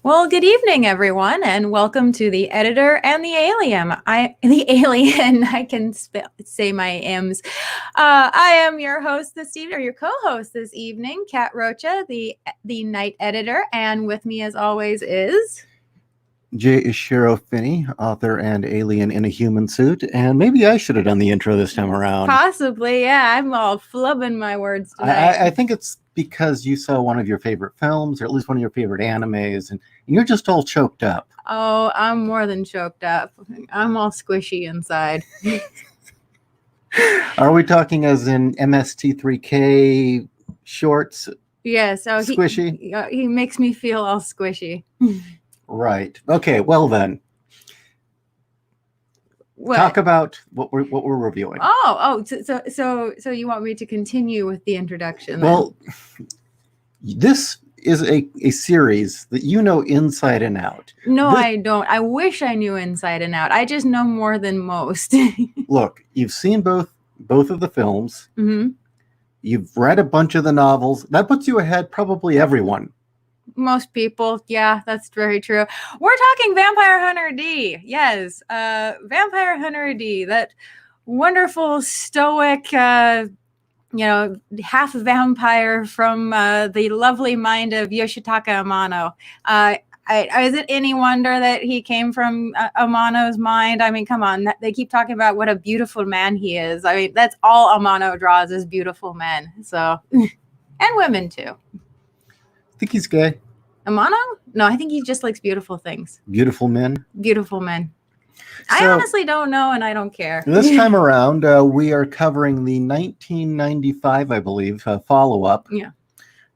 Well, good evening, everyone, and welcome to the editor and the alien. I can say my M's. I am your host this evening, or your co-host this evening, Kat Rocha, the night editor, and with me, as always, is J.Ishiro Finney, author and alien in a human suit, and maybe I should have done the intro this time around. Possibly, yeah. I'm all flubbing my words tonight. I think it's because you saw one of your favorite films, or at least one of your favorite animes, and you're just all choked up. Oh, I'm more than choked up. I'm all squishy inside. Are we talking as in MST3K shorts? Yes. Yeah, so squishy? He makes me feel all squishy. Right. Okay, well then. What? Talk about what we're reviewing. So you want me to continue with the introduction? Then? Well, this is a series that you know inside and out. No, I don't. I wish I knew inside and out. I just know more than most. Look, you've seen both of the films. Mm-hmm. You've read a bunch of the novels. That puts you ahead probably everyone. Most people, yeah, that's very true. We're talking Vampire Hunter D. Yes, Vampire Hunter D, that wonderful stoic, half vampire from the lovely mind of Yoshitaka Amano. Is it any wonder that he came from Amano's mind? I mean, come on, they keep talking about what a beautiful man he is. I mean, that's all Amano draws is beautiful men. So, and women too. I think he's gay. Amano? No, I think he just likes beautiful things. Beautiful men? Beautiful men. I honestly don't know, and I don't care. This time around, we are covering the 1995, I believe, follow-up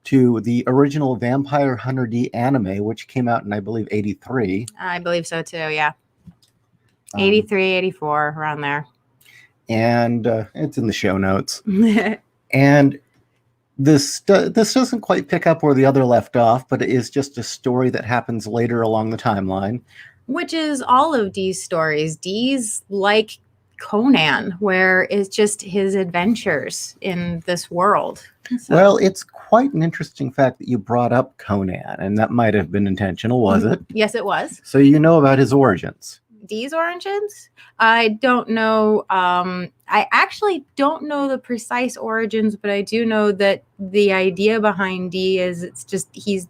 to the original Vampire Hunter D anime, which came out in, I believe, 83. I believe so, too, yeah. 83, 84, around there. And it's in the show notes. And this doesn't quite pick up where the other left off, but it is just a story that happens later along the timeline. Which is all of Dee's stories. Dee's like Conan, where it's just his adventures in this world. So. Well, it's quite an interesting fact that you brought up Conan, and that might have been intentional, was it? Yes, it was. So you know about his origins. Dee's origins? I don't know. I actually don't know the precise origins, but I do know that the idea behind Dee is he's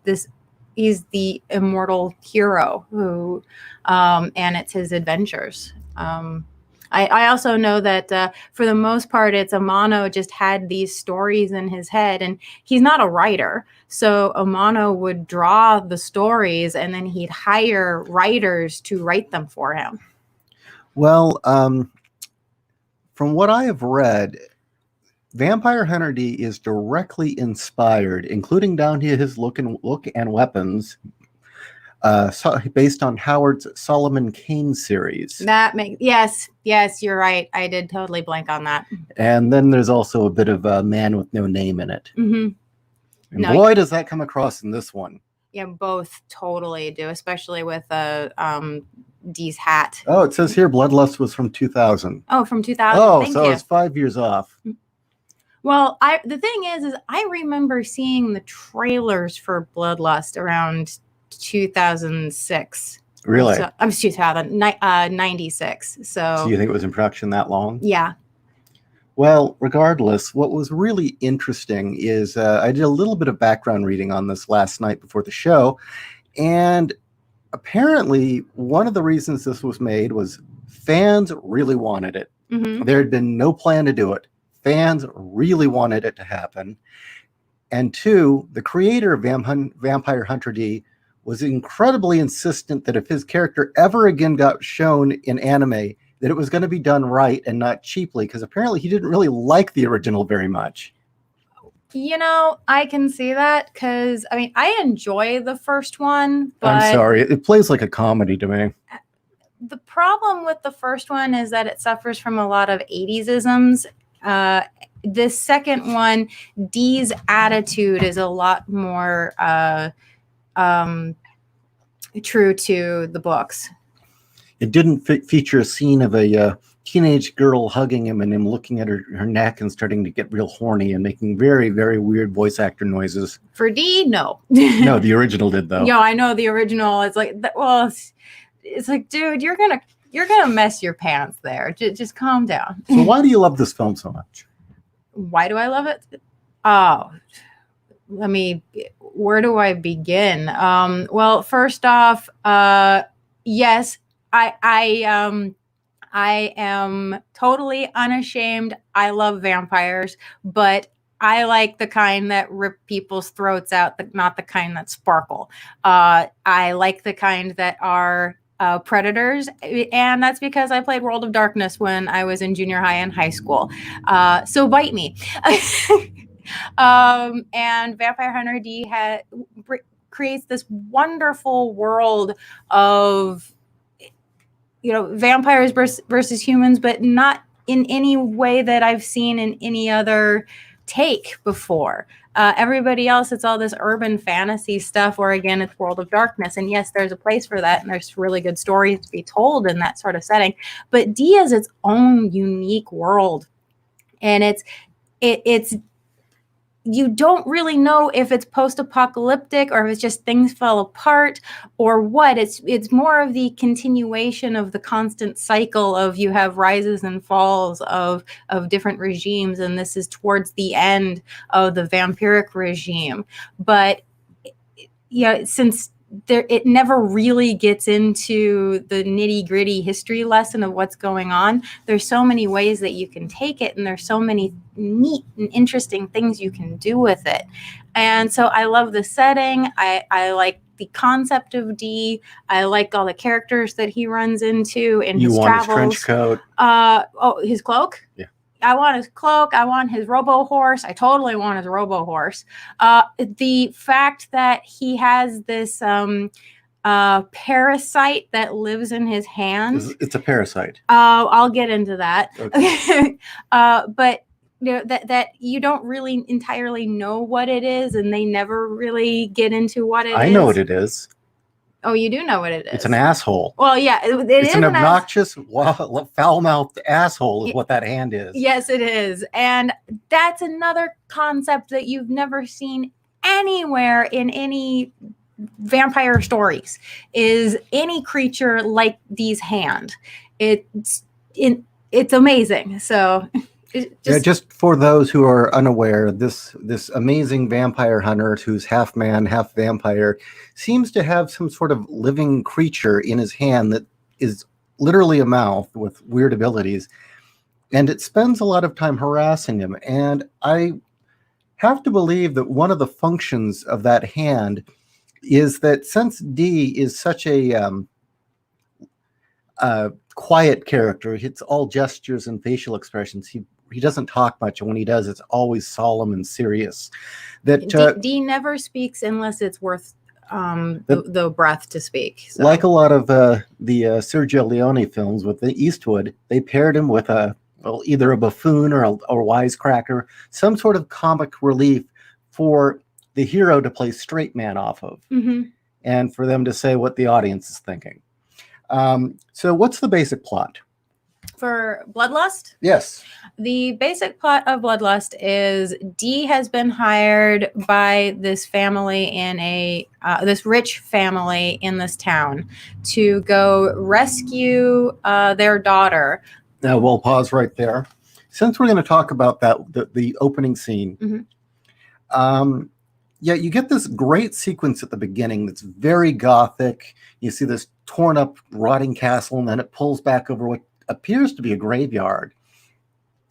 the immortal hero who, and it's his adventures. I also know that for the most part, it's Amano just had these stories in his head, and he's not a writer. So Amano would draw the stories, and then he'd hire writers to write them for him. Well, from what I have read, Vampire Hunter D is directly inspired, including down to his look and weapons, based on Howard's Solomon Kane series. Yes, you're right. I did totally blank on that. And then there's also a bit of a Man with No Name in it. Mm-hmm. And boy, does that come across in this one. Yeah, both totally do, especially with Dee's hat. Oh, it says here Bloodlust was from 2000. Oh, from 2000. Oh, so it's 5 years off. Well, the thing is I remember seeing the trailers for Bloodlust around 2006. Really? So, I'm 96. So you think it was in production that long? Yeah. Well, regardless, what was really interesting is I did a little bit of background reading on this last night before the show, and apparently one of the reasons this was made was fans really wanted it. Mm-hmm. There had been no plan to do it. Fans really wanted it to happen. And two, the creator of Vampire Hunter D was incredibly insistent that if his character ever again got shown in anime, that it was going to be done right and not cheaply, because apparently he didn't really like the original very much. You know, I can see that, because, I mean, I enjoy the first one, but I'm sorry, it plays like a comedy to me. The problem with the first one is that it suffers from a lot of 80s-isms. The second one, Dee's attitude is a lot more true to the books. It didn't feature a scene of a teenage girl hugging him and him looking at her neck and starting to get real horny and making very, very weird voice actor noises. For D, no. No, the original did though. No, I know the original. It's like, well, it's like, dude, you're gonna mess your pants there. Just calm down. So why do you love this film so much? Why do I love it? Oh, where do I begin? Well, first off, yes, I am totally unashamed. I love vampires, but I like the kind that rip people's throats out, not the kind that sparkle. I like the kind that are predators, and that's because I played World of Darkness when I was in junior high and high school. So bite me. And Vampire Hunter D creates this wonderful world of, vampires versus humans, but not in any way that I've seen in any other take before. Everybody else, it's all this urban fantasy stuff where, again, it's World of Darkness. And yes, there's a place for that, and there's really good stories to be told in that sort of setting. But D is its own unique world. And it's you don't really know if it's post-apocalyptic or if it's just things fell apart or what. It's more of the continuation of the constant cycle of you have rises and falls of different regimes, and this is towards the end of the vampiric regime. But since it never really gets into the nitty-gritty history lesson of what's going on, there's so many ways that you can take it, and there's so many neat and interesting things you can do with it. And so I love the setting. I like the concept of D. I like all the characters that he runs into in his travels. You want his trench coat? His cloak? Yeah. I want his cloak. I want his robo horse. I totally want his robo horse. The fact that he has this parasite that lives in his hand. It's a parasite. I'll get into that. Okay. But that you don't really entirely know what it is, and they never really get into what it is. I know what it is. Oh, you do know what it is. It's an asshole. Well, yeah, it's an obnoxious, foul-mouthed asshole is what that hand is. Yes, it is. And that's another concept that you've never seen anywhere in any vampire stories, is any creature like Dee's hand. It's amazing. So just for those who are unaware, this amazing vampire hunter who's half man, half vampire seems to have some sort of living creature in his hand that is literally a mouth with weird abilities, and it spends a lot of time harassing him. And I have to believe that one of the functions of that hand is that since D is such a quiet character, it's all gestures and facial expressions. He doesn't talk much, and when he does, it's always solemn and serious. That D never speaks unless it's worth the breath to speak. So. Like a lot of the Sergio Leone films with the Eastwood, they paired him with either a buffoon or a wisecracker, some sort of comic relief for the hero to play straight man off of, and for them to say what the audience is thinking. So what's the basic plot? For Bloodlust? Yes. The basic plot of Bloodlust is D has been hired by this family in this rich family in this town to go rescue their daughter. Now we'll pause right there. Since we're going to talk about the opening scene, you get this great sequence at the beginning that's very gothic. You see this torn up, rotting castle, and then it pulls back over what appears to be a graveyard.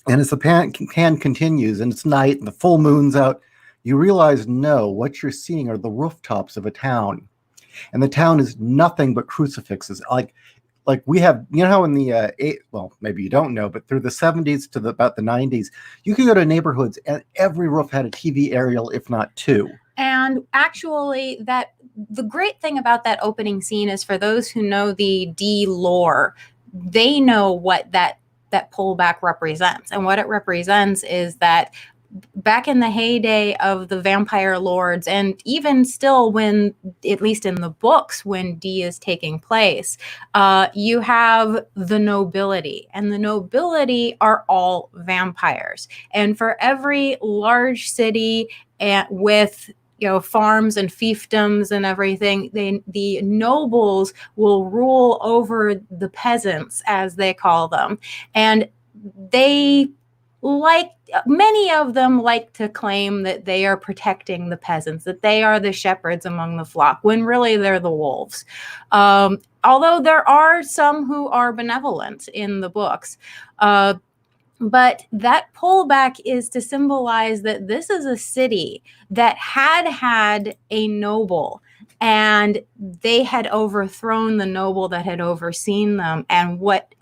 And as the pan continues and it's night and the full moon's out, you realize, no, what you're seeing are the rooftops of a town. And the town is nothing but crucifixes. Like we have, how in the, maybe you don't know, but through the 70s to about the 90s, you could go to neighborhoods and every roof had a TV aerial, if not two. And actually, the great thing about that opening scene is, for those who know the D lore, they know what that pullback represents. And what it represents is that back in the heyday of the vampire lords, and even still when, at least in the books, when Dee is taking place, you have the nobility, and the nobility are all vampires. And for every large city with farms and fiefdoms and everything, the nobles will rule over the peasants, as they call them. And many of them like to claim that they are protecting the peasants, that they are the shepherds among the flock, when really they're the wolves. Although there are some who are benevolent in the books. But that pullback is to symbolize that this is a city that had a noble, and they had overthrown the noble that had overseen them. And what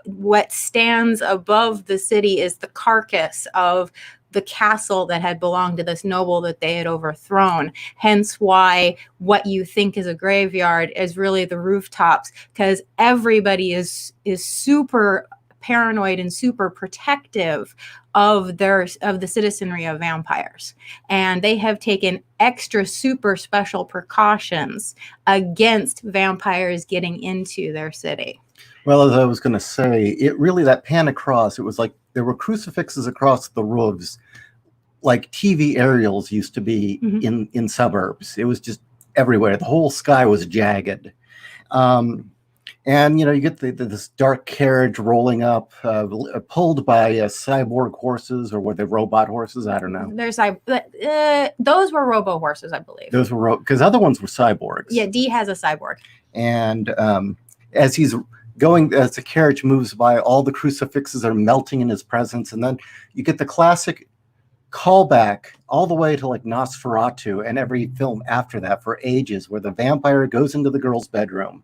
stands above the city is the carcass of the castle that had belonged to this noble that they had overthrown. Hence why what you think is a graveyard is really the rooftops, because everybody is super paranoid and super protective of the citizenry of vampires, and they have taken extra super special precautions against vampires getting into their city. Well, as I was going to say, it really, that pan across, it was like there were crucifixes across the roofs, like TV aerials used to be in suburbs. It was just everywhere. The whole sky was jagged. And, you get this dark carriage rolling up, pulled by cyborg horses, or were they robot horses? I don't know. Those were robo horses, I believe. Those were because other ones were cyborgs. Yeah, Dee has a cyborg. And as he's going, as the carriage moves by, all the crucifixes are melting in his presence. And then you get the classic callback all the way to like Nosferatu and every film after that for ages, where the vampire goes into the girl's bedroom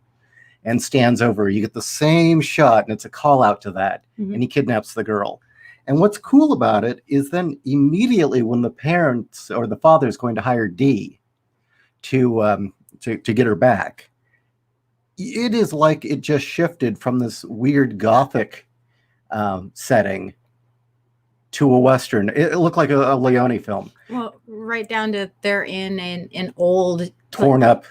and stands over her. You get the same shot, and it's a call out to that. And he kidnaps the girl. And what's cool about it is then immediately when the parents or the father is going to hire Dee to get her back, it is like it just shifted from this weird gothic setting to a Western. It looked like a Leone film. Well, right down to they're in an old torn up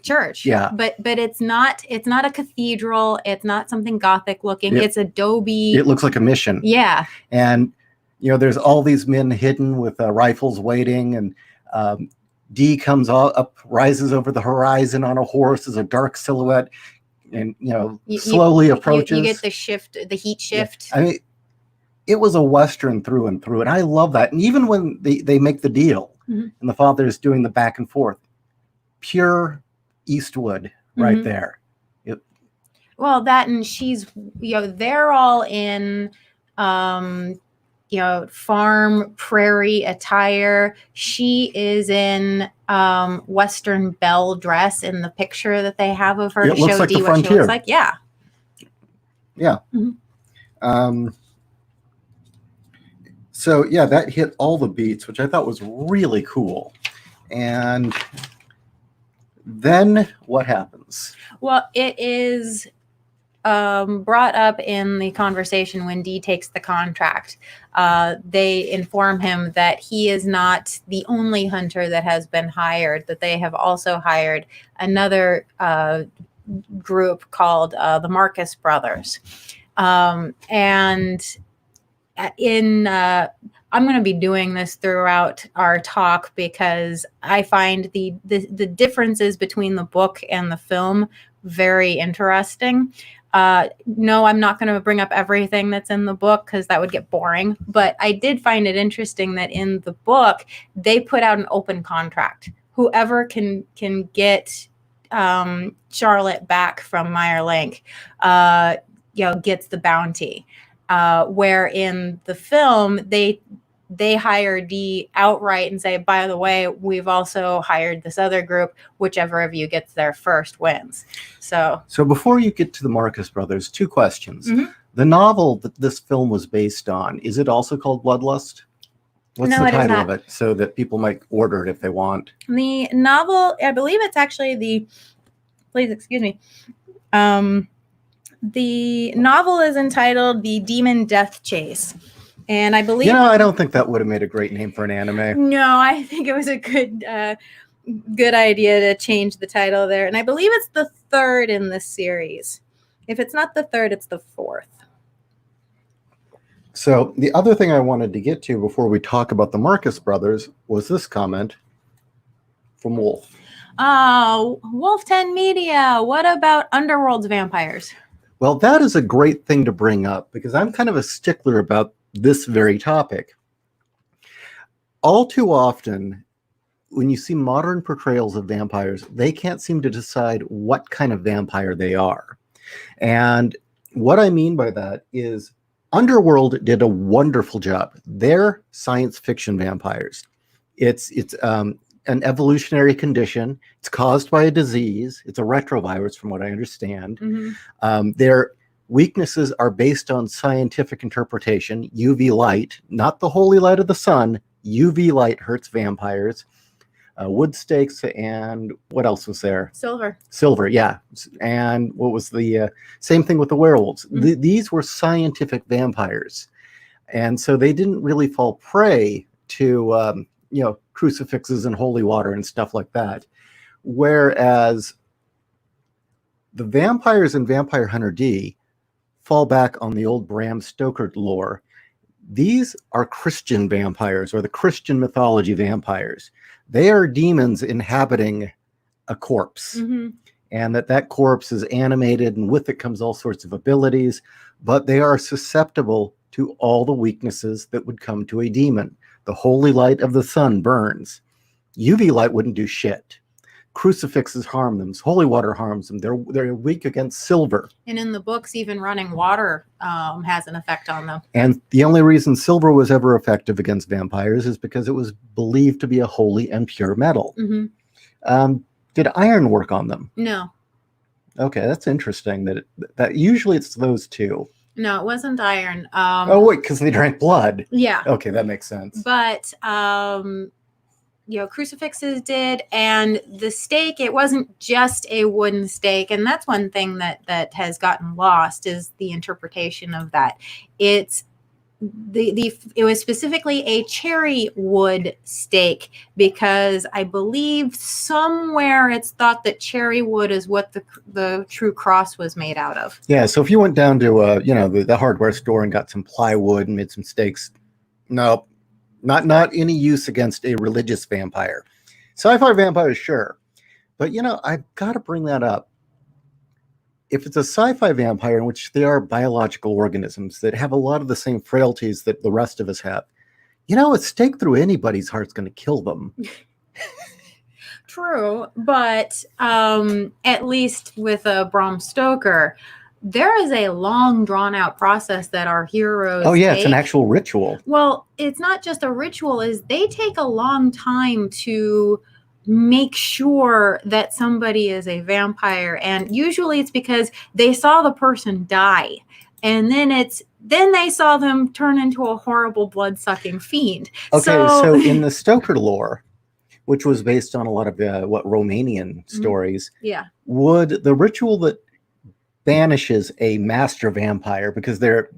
church. Yeah. But it's not a cathedral. It's not something Gothic looking. It's adobe. It looks like a mission. Yeah. And, there's all these men hidden with rifles waiting, and Dee comes up, rises over the horizon on a horse as a dark silhouette, and, slowly approaches. You get the heat shift. Yeah. I mean, it was a Western through and through, and I love that. And even when they make the deal, and the father's doing the back and forth, pure Eastwood right there. Well, that, and she's, they're all in, farm prairie attire. She is in Western belle dress in the picture that they have of her to show Dee what she looks like. Yeah. Yeah. So, yeah, that hit all the beats, which I thought was really cool. And then what happens? Well, it is brought up in the conversation when Dee takes the contract. They inform him that he is not the only hunter that has been hired, that they have also hired another group called the Marcus Brothers. And I'm going to be doing this throughout our talk because I find the differences between the book and the film very interesting. No, I'm not going to bring up everything that's in the book because that would get boring. But I did find it interesting that in the book, they put out an open contract. Whoever can get Charlotte back from Meyer Link, gets the bounty. Where in the film, they hire Dee outright and say, by the way, we've also hired this other group. Whichever of you gets there first wins. So before you get to the Marcus Brothers, two questions. The novel that this film was based on, is it also called Bloodlust? What's the title of it, so that people might order it if they want? The novel, I believe it's actually please excuse me. The novel is entitled The Demon Death Chase. And I believe I don't think that would have made a great name for an anime. no, I think it was a good idea to change the title there. And I believe it's the 3rd in the series. If it's not the 3rd, it's the 4th. So the other thing I wanted to get to before we talk about the Marcus brothers was this comment from Wolf. Oh, Wolf 10 Media. What about Underworld's vampires? Well, that is a great thing to bring up because I'm kind of a stickler about this very topic. All too often, when you see modern portrayals of vampires, they can't seem to decide what kind of vampire they are. And what I mean by that is Underworld did a wonderful job. They're science fiction vampires. It's an evolutionary condition. It's caused by a disease. It's a retrovirus, from what I understand. Mm-hmm. Their weaknesses are based on scientific interpretation. UV light, not the holy light of the sun. UV light hurts vampires. Wood stakes, and what else was there? Silver, yeah. And what was the same thing with the werewolves? Mm-hmm. These were scientific vampires. And so they didn't really fall prey to, crucifixes and holy water and stuff like that. Whereas the vampires in Vampire Hunter D fall back on the old Bram Stoker lore. These are Christian vampires, or the Christian mythology vampires. They are demons inhabiting a corpse. Mm-hmm. And that corpse is animated, and with it comes all sorts of abilities, but they are susceptible to all the weaknesses that would come to a demon. The holy light of the sun burns. UV light wouldn't do shit. Crucifixes harm them. Holy water harms them. They're weak against silver. And in the books, even running water has an effect on them. And the only reason silver was ever effective against vampires is because it was believed to be a holy and pure metal. Mm-hmm. Did iron work on them? No. Okay, that's interesting. That usually it's those two. No, it wasn't iron. Oh wait, because they drank blood. Yeah. Okay, that makes sense. But crucifixes did, and the stake, it wasn't just a wooden stake, and that's one thing that has gotten lost is the interpretation of that. It was specifically a cherry wood stake because I believe somewhere it's thought that cherry wood is what the true cross was made out of. Yeah, so if you went down to the hardware store and got some plywood and made some stakes, no. Not any use against a religious vampire. Sci-fi vampires, sure. But, I've got to bring that up. If it's a sci-fi vampire in which they are biological organisms that have a lot of the same frailties that the rest of us have, a stake through anybody's heart's going to kill them. True, but at least with Bram Stoker, there is a long drawn-out process that our heroes it's an actual ritual. Well, it's not just a ritual, is they take a long time to make sure that somebody is a vampire. And usually it's because they saw the person die. And then they saw them turn into a horrible blood-sucking fiend. Okay, so in the Stoker lore, which was based on a lot of Romanian stories, would the ritual that banishes a master vampire, because they're,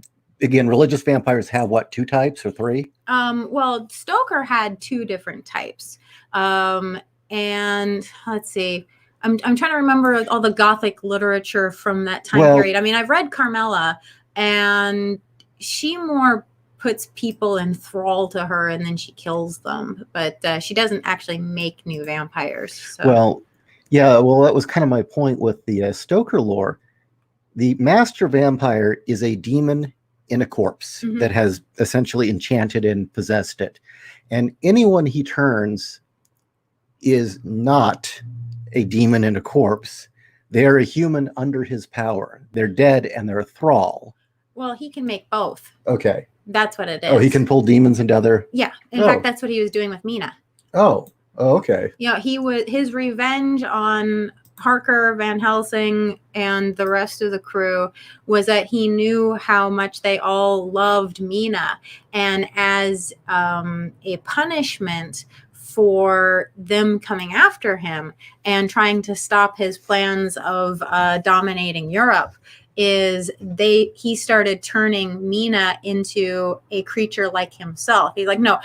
again, religious vampires have what, 2 types or 3? Well, Stoker had 2 different types. And let's see, I'm trying to remember all the Gothic literature from that time period. I mean, I've read Carmilla, and she more puts people in thrall to her and then she kills them, but she doesn't actually make new vampires. So. Well, that was kind of my point with the Stoker lore. The master vampire is a demon in a corpse that has essentially enchanted and possessed it. And anyone he turns is not a demon in a corpse. They're a human under his power. They're dead and they're a thrall. Well, he can make both. Okay. That's what it is. Oh, he can pull demons into other... Yeah. In fact, that's what he was doing with Mina. Oh, okay. His revenge on Harker, Van Helsing, and the rest of the crew was that he knew how much they all loved Mina. And as a punishment for them coming after him and trying to stop his plans of dominating Europe, is he started turning Mina into a creature like himself. He's like, no,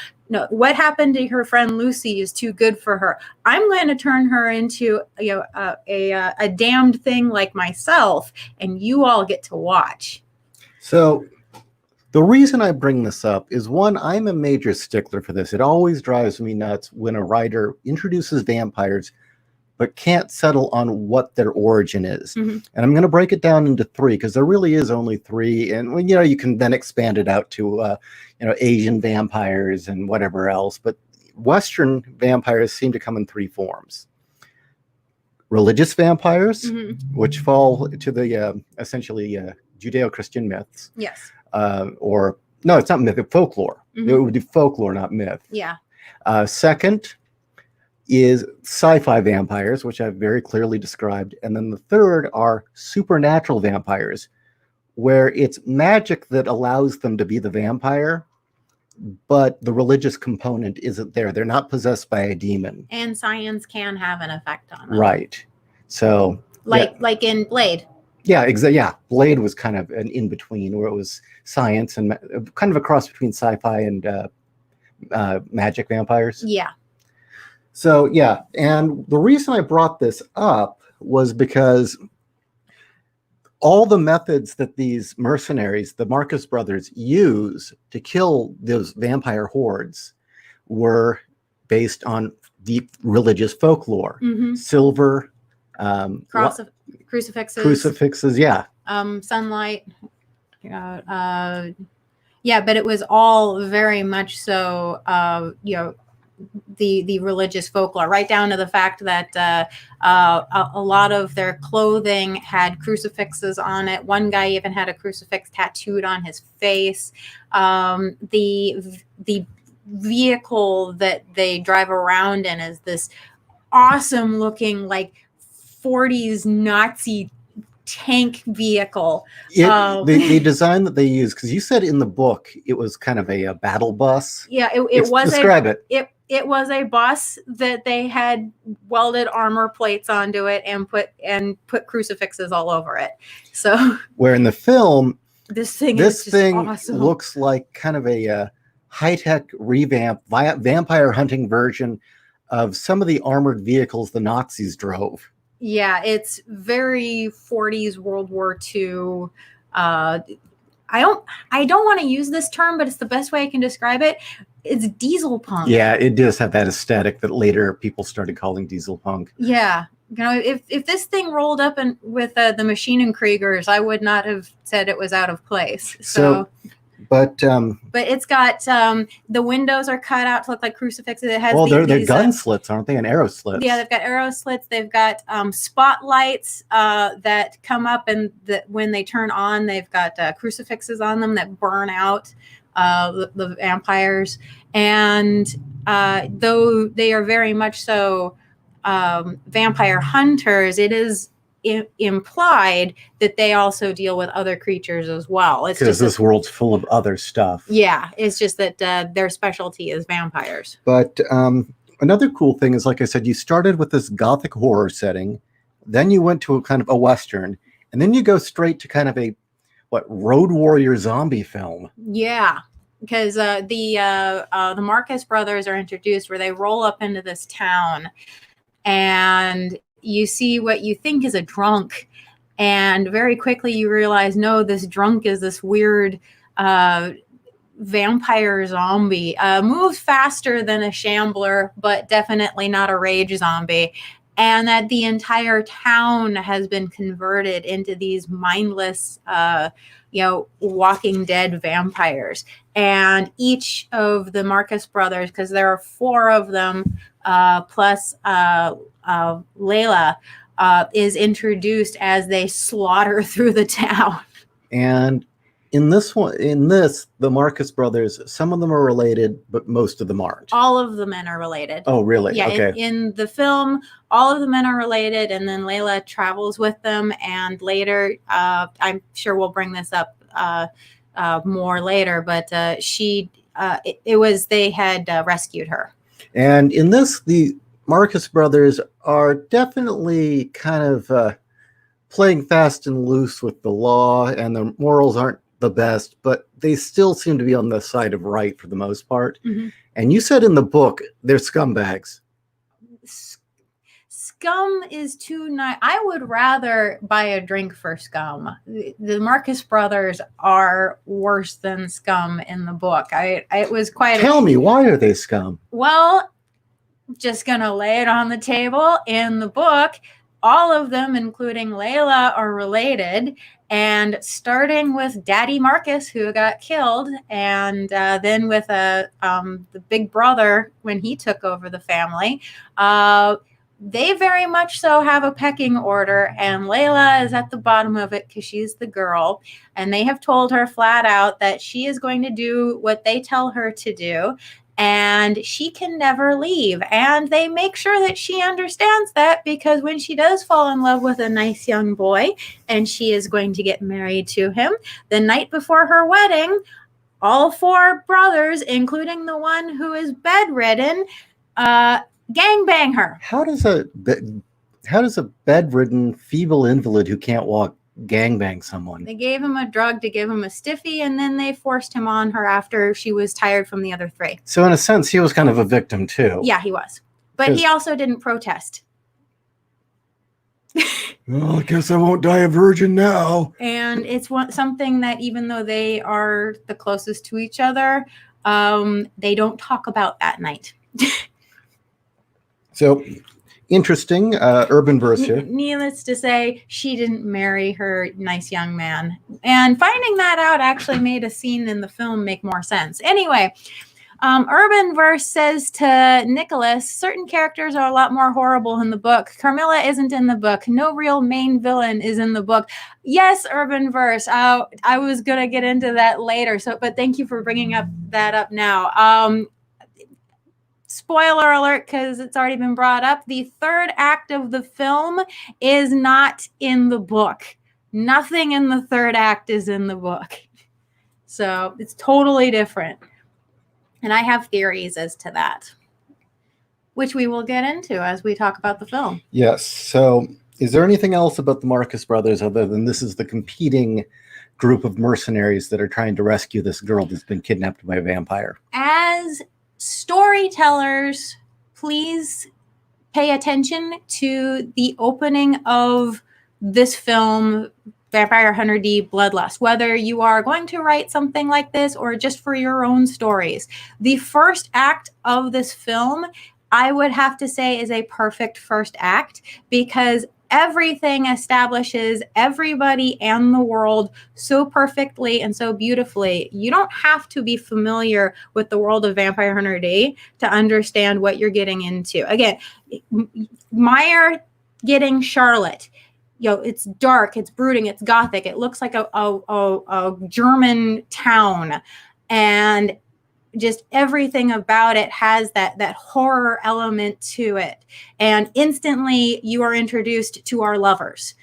what happened to her friend Lucy is too good for her. I'm going to turn her into a damned thing like myself, and you all get to watch. So the reason I bring this up is, one, I'm a major stickler for this. It always drives me nuts when a writer introduces vampires but can't settle on what their origin is. Mm-hmm. And I'm going to break it down into 3, because there really is only 3. And, you can then expand it out to, Asian vampires and whatever else. But Western vampires seem to come in 3 forms. Religious vampires, mm-hmm. which fall to the essentially Judeo-Christian myths. Yes. Or, no, it's not myth, it's folklore. Mm-hmm. It would be folklore, not myth. Yeah. Second is sci-fi vampires, which I've very clearly described. And then the third are supernatural vampires, where it's magic that allows them to be the vampire, but the religious component isn't there. They're not possessed by a demon. And science can have an effect on them. Right. So like in Blade. Yeah, exactly. Yeah, Blade was kind of an in-between, where it was science and kind of a cross between sci-fi and magic vampires. Yeah. So, yeah, and the reason I brought this up was because all the methods that these mercenaries, the Marcus brothers, use to kill those vampire hordes were based on deep religious folklore. Mm-hmm. Silver, crucifixes, yeah. Sunlight. Yeah, but it was all very much so, the religious folklore, right down to the fact that a lot of their clothing had crucifixes on it. One guy even had a crucifix tattooed on his face. The vehicle that they drive around in is this awesome looking, like 40s Nazi tank vehicle. The design that they use, because you said in the book it was kind of a battle bus. Yeah, it was. Describe it. It was a bus that they had welded armor plates onto it and put crucifixes all over it. So where in the film, this thing awesome. Looks like kind of a high-tech revamp, vampire hunting version of some of the armored vehicles the Nazis drove. Yeah, it's very 40s World War II. I don't want to use this term, but it's the best way I can describe it. It's diesel punk. Yeah, it does have that aesthetic that later people started calling diesel punk. Yeah. If this thing rolled up with the Machine Kriegers, I would not have said it was out of place. But it's got the windows are cut out to look like crucifixes. It has they're gun slits, aren't they? And arrow slits. Yeah, they've got arrow slits. They've got spotlights that come up, and when they turn on, they've got crucifixes on them that burn out the vampires. And though they are very much so vampire hunters, it is implied that they also deal with other creatures as well. It's because this world's full of other stuff. Yeah, it's just that their specialty is vampires. But another cool thing is, like I said, you started with this gothic horror setting, then you went to a kind of a Western, and then you go straight to kind of a road warrior zombie film. Yeah, because the Marcus brothers are introduced where they roll up into this town, and you see what you think is a drunk, and very quickly you realize, no, this drunk is this weird vampire zombie. Moves faster than a shambler, but definitely not a rage zombie. And that the entire town has been converted into these mindless, Walking Dead vampires. And each of the Marcus brothers, because there are 4 of them, plus Layla, is introduced as they slaughter through the town. And in this, the Marcus brothers, some of them are related, but most of them aren't. All of the men are related. Oh, really? Yeah. Okay. In the film, all of the men are related, and then Layla travels with them. And later, I'm sure we'll bring this up more later, but they had rescued her. And in this, the Marcus brothers are definitely kind of playing fast and loose with the law, and the morals aren't the best, but they still seem to be on the side of right for the most part. Mm-hmm. And you said in the book they're scumbags. Scum is too nice. I would rather buy a drink for scum. The Marcus brothers are worse than scum in the book. It was quite. Tell me, why are they scum? Well, just gonna lay it on the table. In the book, all of them, including Layla, are related. And starting with Daddy Marcus, who got killed, and then with the big brother when he took over the family. They very much so have a pecking order, and Layla is at the bottom of it because she's the girl, and they have told her flat out that she is going to do what they tell her to do, and she can never leave. And they make sure that she understands that, because when she does fall in love with a nice young boy and she is going to get married to him, the night before her wedding, all four brothers, including the one who is bedridden, gangbang her. How does a bedridden, feeble invalid who can't walk gangbang someone? They gave him a drug to give him a stiffy, and then they forced him on her after she was tired from the other three. So in a sense, he was kind of a victim too. Yeah, he was. But he also didn't protest. Well, I guess I won't die a virgin now. And it's something that, even though they are the closest to each other, they don't talk about that night. So, interesting urban verse here. Needless to say, she didn't marry her nice young man. And finding that out actually made a scene in the film make more sense. Anyway, urban verse says to Nicholas, certain characters are a lot more horrible in the book. Carmilla isn't in the book. No real main villain is in the book. Yes, urban verse. I was going to get into that later. But thank you for bringing that up now. Spoiler alert, because it's already been brought up. The third act of the film is not in the book. Nothing in the third act is in the book. So it's totally different. And I have theories as to that, which we will get into as we talk about the film. Yes. So is there anything else about the Marcus brothers other than this is the competing group of mercenaries that are trying to rescue this girl that's been kidnapped by a vampire? As storytellers, please pay attention to the opening of this film, Vampire Hunter D Bloodlust, whether you are going to write something like this or just for your own stories. The first act of this film, I would have to say, is a perfect first act, because everything establishes everybody and the world so perfectly and so beautifully. You don't have to be familiar with the world of Vampire Hunter D to understand what you're getting into. Again, Meyer getting Charlotte. It's dark, it's brooding, it's gothic. It looks like a German town, and just everything about it has that horror element to it. And instantly you are introduced to our lovers.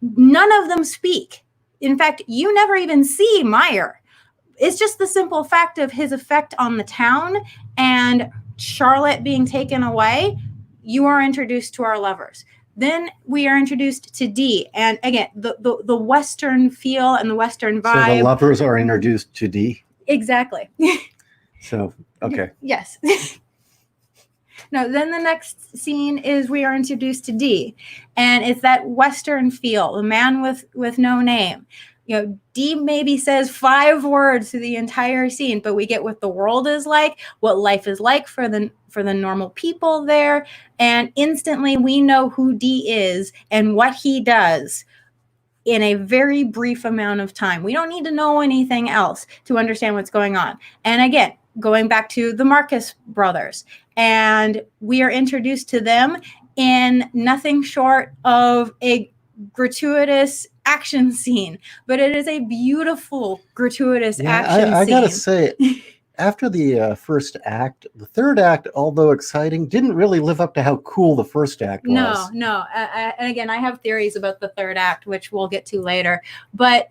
None of them speak. In fact, you never even see Meyer. It's just the simple fact of his effect on the town and Charlotte being taken away. You are introduced to our lovers. Then we are introduced to D. And again, the Western feel and the Western vibe. So the lovers are introduced to D? Exactly. So, okay. Yes. No, then the next scene is we are introduced to D. And it's that Western feel, the man with no name. D maybe says 5 words through the entire scene, but we get what the world is like, what life is like for the normal people there. And instantly we know who D is and what he does in a very brief amount of time. We don't need to know anything else to understand what's going on. And again, going back to the Marcus brothers, and we are introduced to them in nothing short of a gratuitous action scene, but it is a beautiful gratuitous action scene. I gotta say, after the first act, the third act, although exciting, didn't really live up to how cool the first act was. No. And again, I have theories about the third act, which we'll get to later. But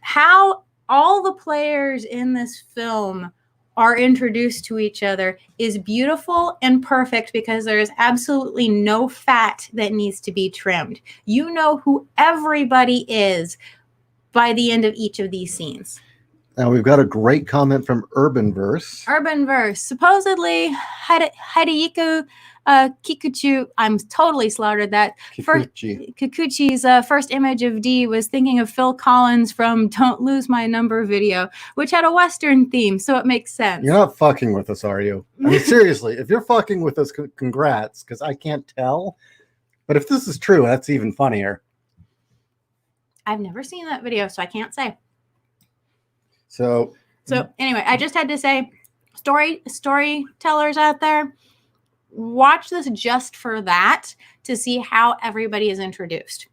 how all the players in this film are introduced to each other is beautiful and perfect because there is absolutely no fat that needs to be trimmed. You know who everybody is by the end of each of these scenes. Now we've got a great comment from Urban Verse. Urban Verse. Supposedly, Hideyuki Kikuchi, I'm totally slaughtered that. Kikuchi's first image of D was thinking of Phil Collins from Don't Lose My Number video, which had a Western theme, so it makes sense. You're not fucking with us, are you? I mean, seriously, if you're fucking with us, congrats, because I can't tell. But if this is true, that's even funnier. I've never seen that video, so I can't say. So anyway, I just had to say, storytellers out there, watch this just for that, to see how everybody is introduced,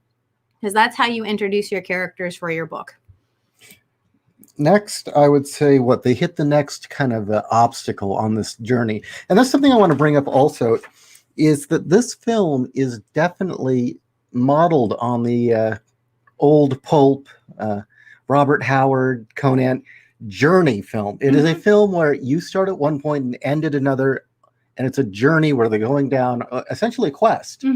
because that's how you introduce your characters for your book. Next, I would say they hit the next kind of obstacle on this journey. And that's something I want to bring up also, is that this film is definitely modeled on the old pulp, Robert Howard, Conan journey film. It is a film where you start at one point and end at another, and it's a journey where they're going down essentially a quest.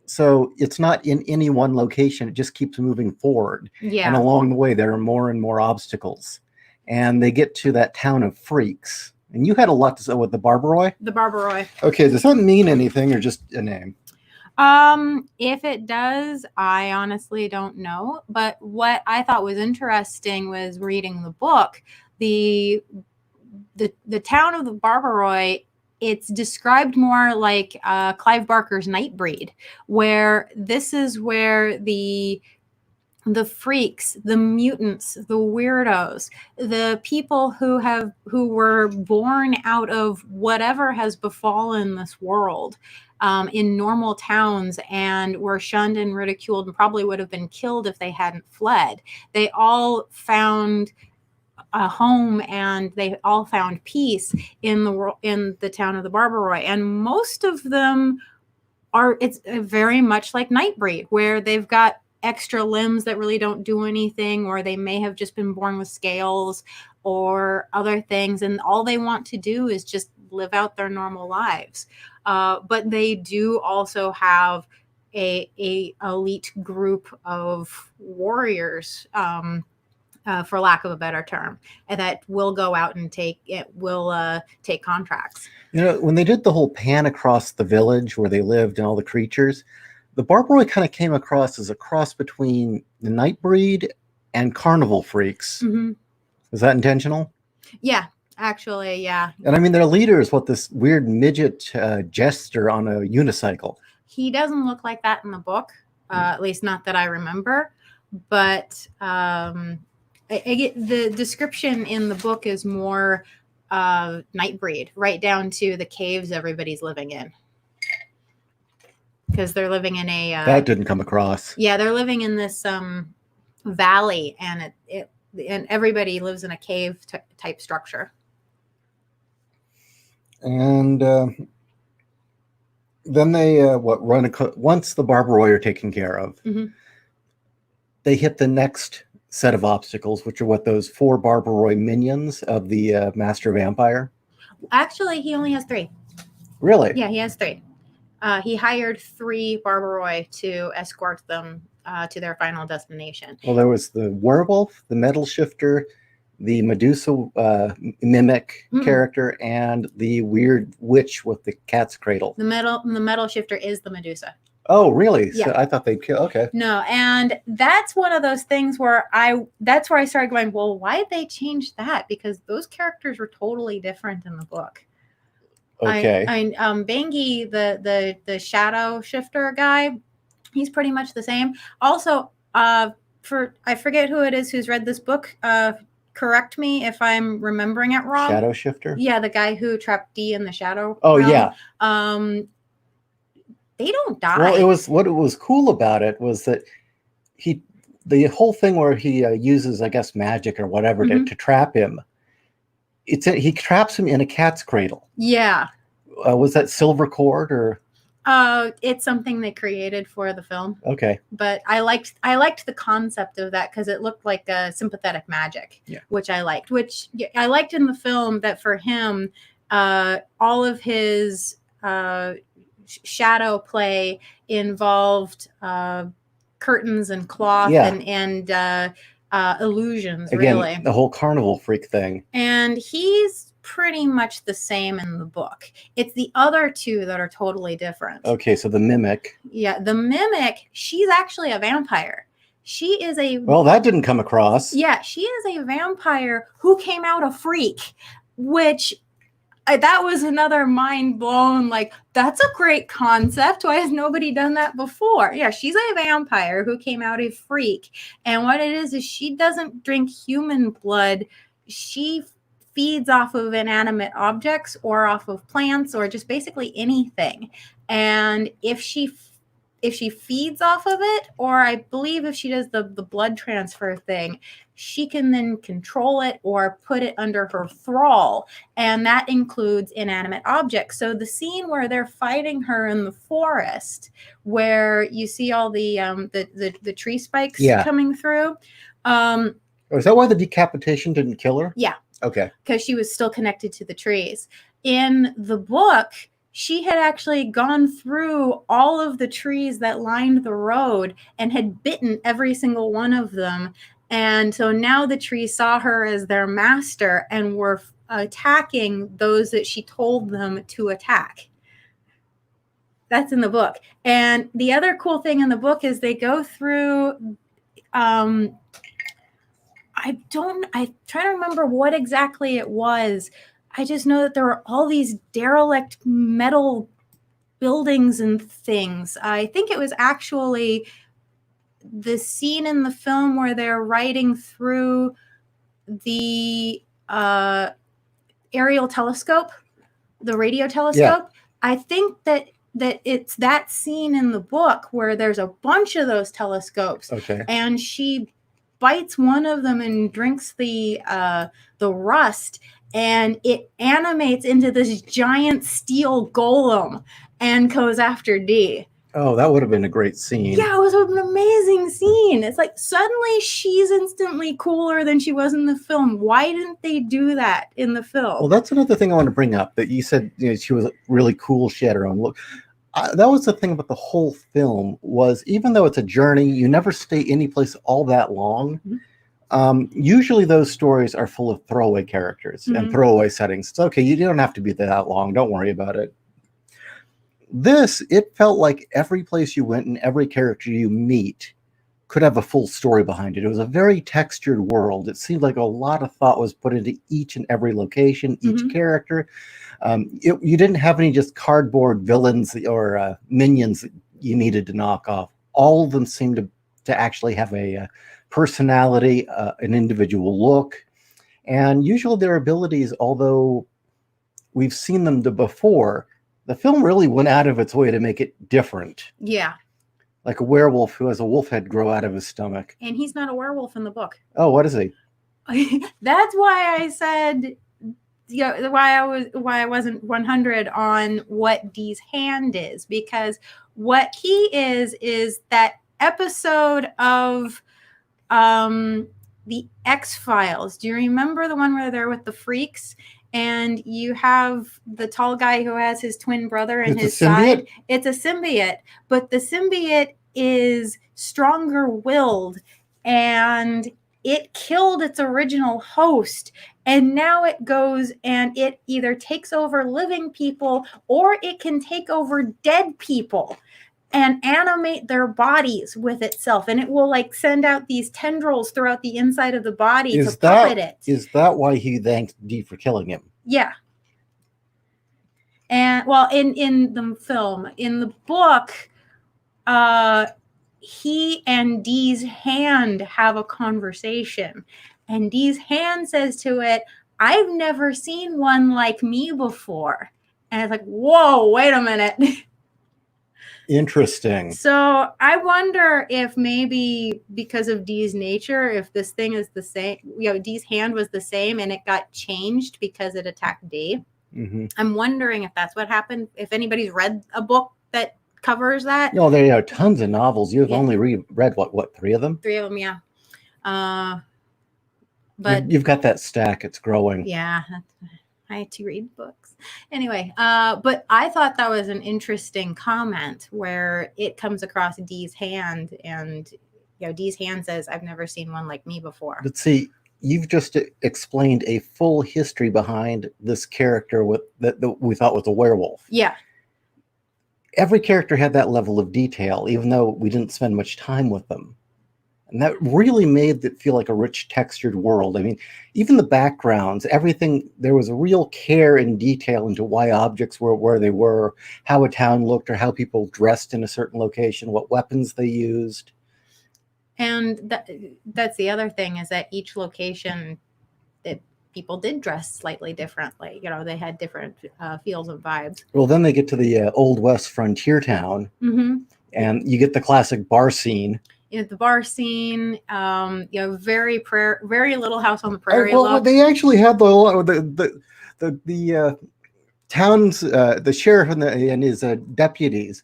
So it's not in any one location. It just keeps moving forward. Yeah. And along the way, there are more and more obstacles. And they get to that town of freaks. And you had a lot to say with the Barbarois? The Barbarois. Okay, does that mean anything or just a name? If it does, I honestly don't know. But what I thought was interesting was reading the book. The town of the Barbarois, it's described more like Clive Barker's Nightbreed, where this is where the freaks, the mutants, the weirdos, the people who were born out of whatever has befallen this world, in normal towns, and were shunned and ridiculed and probably would have been killed if they hadn't fled. They all found a home, and they all found peace in the town of the Barbarois. And most of them it's very much like Nightbreed, where they've got extra limbs that really don't do anything, or they may have just been born with scales or other things, and all they want to do is just live out their normal lives. But they do also have a elite group of warriors, for lack of a better term, that will go out and take contracts. You know, when they did the whole pan across the village where they lived and all the creatures, the Barbarois kind of came across as a cross between the Nightbreed and Carnival Freaks. Is that intentional? Yeah, actually, yeah. And I mean, their leader is this weird midget jester on a unicycle. He doesn't look like that in the book, at least not that I remember. But the description in the book is more Nightbreed, right down to the caves everybody's living in. Because they're living in a... that didn't come across. Yeah, they're living in this valley, and and everybody lives in a cave type structure. And then they once the Barbarois are taken care of, they hit the next set of obstacles, which are those 4 Barbarois minions of the Master Vampire. Actually, he only has 3. Really? Yeah, he has 3. He hired 3 Barbarois to escort them to their final destination. Well, there was the werewolf, the metal shifter, the Medusa mimic character, and the weird witch with the cat's cradle. The metal shifter is the Medusa. Oh, really? Yeah. So I thought they'd kill. Okay. No, and that's one of those things where I started going, well, why did they change that? Because those characters were totally different in the book. Okay. Bangi, the shadow shifter guy, he's pretty much the same. Also, I forget who it is who's read this book. Correct me if I'm remembering it wrong. Shadow shifter? Yeah, the guy who trapped D in the shadow. Oh, realm. yeah. They don't die. Well, what was cool about it was that the whole thing where he uses, I guess, magic or whatever to trap him. He traps him in a cat's cradle. Yeah. Was that silver cord or? It's something they created for the film, Okay. but I liked the concept of that because it looked like a sympathetic magic, Yeah. which I liked. Which I liked in the film that for him, all of his shadow play involved curtains and cloth and illusions. Again, really, the whole carnival freak thing. and he's pretty much the same in the book. It's the other two that are totally different. Okay, so the mimic. Yeah, the mimic, she's actually a vampire. She is a... Well, that didn't come across. Yeah, she is a vampire who came out a freak, which that was another mind blown, like, that's a great concept. Why has nobody done that before? Yeah, she's a vampire who came out a freak. And what it is she doesn't drink human blood. She feeds off of inanimate objects or off of plants or just basically anything. And if she feeds off of it, or I believe if she does the blood transfer thing, she can then control it or put it under her thrall. And that includes inanimate objects. So the scene where they're fighting her in the forest, where you see all the tree spikes coming through. Is that why the decapitation didn't kill her? Yeah. Okay. Because she was still connected to the trees. In the book, she had actually gone through all of the trees that lined the road and had bitten every single one of them. And so now the trees saw her as their master and were attacking those that she told them to attack. That's in the book. And the other cool thing in the book is they go through... I'm trying to remember what exactly it was. I just know that there were all these derelict metal buildings and things. I think it was actually the scene in the film where they're riding through the aerial telescope, the radio telescope. Yeah. I think that it's that scene in the book where there's a bunch of those telescopes. Okay. And she bites one of them and drinks the rust, and it animates into this giant steel golem and goes after Dee. Oh, that would have been a great scene. Yeah, it was an amazing scene. It's like suddenly she's instantly cooler than she was in the film. Why didn't they do that in the film? Well, that's another thing I want to bring up, that you said she was really cool. She had her own look. That was the thing about the whole film, was even though it's a journey, you never stay any place all that long. Mm-hmm. Usually those stories are full of throwaway characters and throwaway settings. It's okay, you don't have to be there that long. Don't worry about it. It felt like every place you went and every character you meet could have a full story behind it. It was a very textured world. It seemed like a lot of thought was put into each and every location, each character. You didn't have any just cardboard villains or minions that you needed to knock off. All of them seemed to actually have a personality, an individual look, and usually their abilities, although we've seen them before, the film really went out of its way to make it different. Yeah. Like a werewolf who has a wolf head grow out of his stomach. And he's not a werewolf in the book. Oh, what is he? That's why I said... why I wasn't 100 on what Dee's hand is, because what he is that episode of the X-Files. Do you remember the one where they're with the freaks and you have the tall guy who has his twin brother in his side? It's a symbiote, but the symbiote is stronger willed and it killed its original host. And now it goes and it either takes over living people or it can take over dead people and animate their bodies with itself. And it will like send out these tendrils throughout the inside of the body to puppet it. Is that why he thanked Dee for killing him? Yeah. And well, in the film, in the book, he and Dee's hand have a conversation. And Dee's hand says to it, "I've never seen one like me before." And it's like, whoa, wait a minute. Interesting. So I wonder if maybe because of Dee's nature, if this thing is the same, Dee's hand was the same and it got changed because it attacked Dee. Mm-hmm. I'm wondering if that's what happened. If anybody's read a book that covers that. No, there are tons of novels. You've Yeah. only read what, 3 of them? 3 of them, yeah. But you've got that stack. It's growing. yeah, I had to read books. Anyway, but I thought that was an interesting comment where it comes across Dee's hand, and Dee's hand says, "I've never seen one like me before." But see, you've just explained a full history behind this character that we thought was a werewolf. Yeah. Every character had that level of detail, even though we didn't spend much time with them. And that really made it feel like a rich, textured world. I mean, even the backgrounds, everything, there was a real care and detail into why objects were where they were, how a town looked, or how people dressed in a certain location, what weapons they used. And that's the other thing, is that each location, people did dress slightly differently. They had different feels and vibes. Well, then they get to the Old West frontier town, and you get the classic bar scene. The bar scene, very little house on the prairie. Well, they actually had the town's the sheriff and his deputies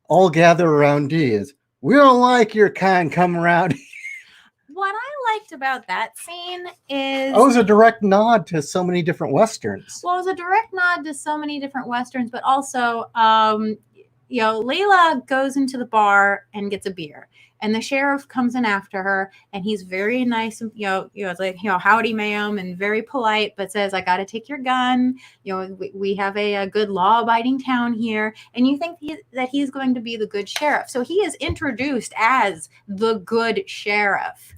all gather around Dee. We don't like your kind come around. What I liked about that scene is... it was a direct nod to so many different Westerns. Well, it was a direct nod to so many different Westerns, but also, Layla goes into the bar and gets a beer. And the sheriff comes in after her, and he's very nice, it's like, howdy, ma'am, and very polite, but says, I got to take your gun. We have a good law-abiding town here. And you think that he's going to be the good sheriff. So he is introduced as the good sheriff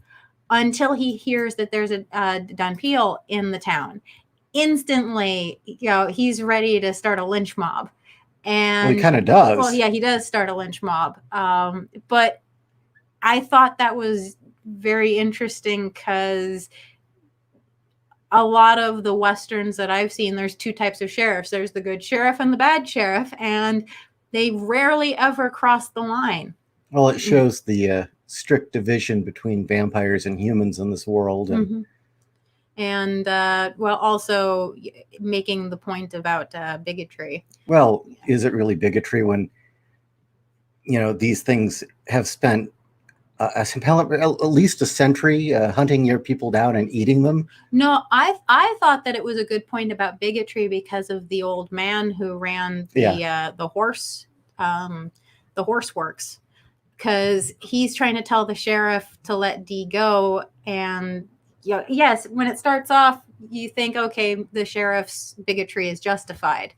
until he hears that there's a Dunpeel in the town. Instantly, he's ready to start a lynch mob. And well, he kind of does. Well, yeah, he does start a lynch mob. But I thought that was very interesting because a lot of the Westerns that I've seen, there's 2 types of sheriffs. There's the good sheriff and the bad sheriff, and they rarely ever cross the line. Well, it shows the strict division between vampires and humans in this world. And also making the point about bigotry. Well, is it really bigotry when, these things have spent at least a century hunting your people down and eating them? No, I thought that it was a good point about bigotry because of the old man who ran the horse works, because he's trying to tell the sheriff to let Dee go. And yes, when it starts off, you think, okay, the sheriff's bigotry is justified.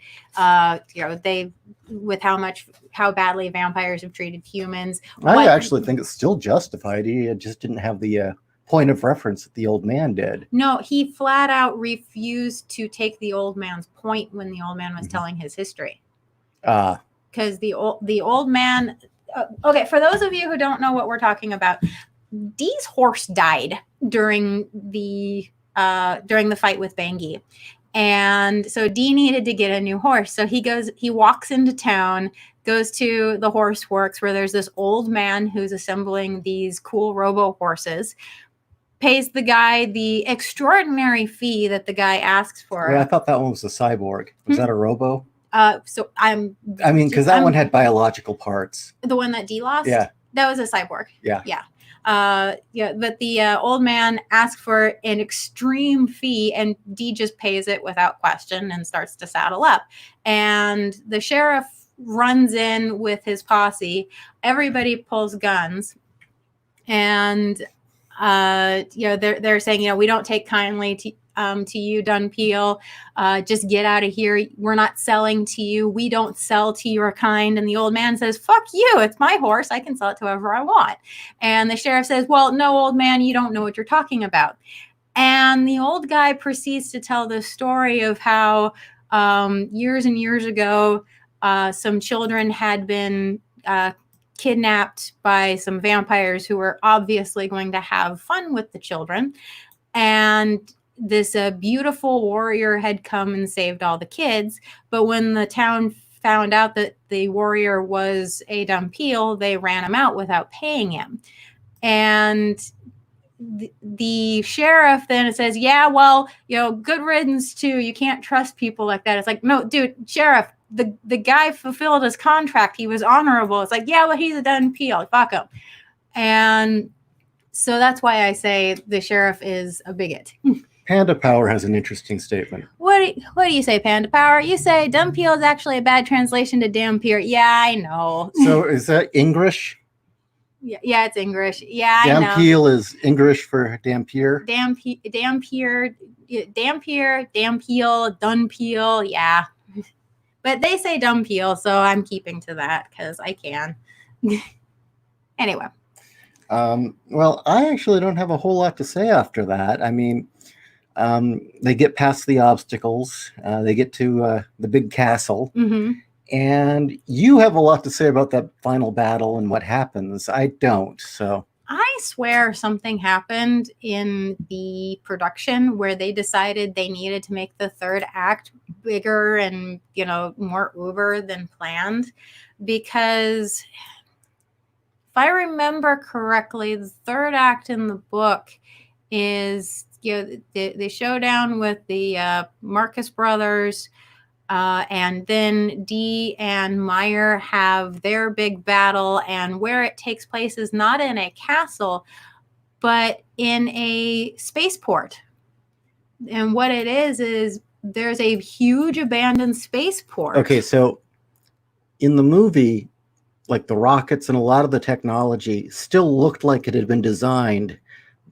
With how badly vampires have treated humans. I actually think it's still justified. He just didn't have the point of reference that the old man did. No, he flat out refused to take the old man's point when the old man was telling his history. Because the old man. Okay, for those of you who don't know what we're talking about, Dee's horse died during the fight with Bangi. And so Dee needed to get a new horse. So he walks into town, goes to the horse works where there's this old man who's assembling these cool robo horses, pays the guy the extraordinary fee that the guy asks for. Yeah, I thought that one was a cyborg. Was that a robo? Because that one had biological parts. The one that Dee lost? Yeah. That was a cyborg. Yeah. But the old man asked for an extreme fee, and Dee just pays it without question and starts to saddle up. And the sheriff runs in with his posse. Everybody pulls guns, and they're saying, we don't take kindly to you, Dunpeel. Just get out of here. We're not selling to you. We don't sell to your kind. And the old man says, fuck you. It's my horse. I can sell it to whoever I want. And the sheriff says, well, no, old man, you don't know what you're talking about. And the old guy proceeds to tell the story of how years and years ago, some children had been kidnapped by some vampires who were obviously going to have fun with the children. And this beautiful warrior had come and saved all the kids. But when the town found out that the warrior was a Dunpeel, they ran him out without paying him. And the sheriff then says, yeah, well, good riddance too. You can't trust people like that. It's like, no, dude, sheriff, the guy fulfilled his contract. He was honorable. It's like, yeah, well, he's a done peel. Fuck him. And so that's why I say the sheriff is a bigot. Panda Power has an interesting statement. What do you say, Panda Power? You say dumb peel is actually a bad translation to dampier. Yeah, I know. So is that English? Yeah, it's English. Yeah, I know. Dampier is English for dampier. Dampier, dampeel, dun peel. Yeah. But they say dumb peel, so I'm keeping to that because I can. Anyway. Well, I actually don't have a whole lot to say after that. I mean, they get past the obstacles. They get to the big castle. Mm-hmm. And you have a lot to say about that final battle and what happens. I don't, so. I swear something happened in the production where they decided they needed to make the third act bigger and, more uber than planned. Because if I remember correctly, the third act in the book is, the showdown with the Marcus brothers. And then Dee and Meyer have their big battle, and where it takes place is not in a castle, but in a spaceport. And what it is there's a huge abandoned spaceport. Okay, so in the movie, like the rockets and a lot of the technology still looked like it had been designed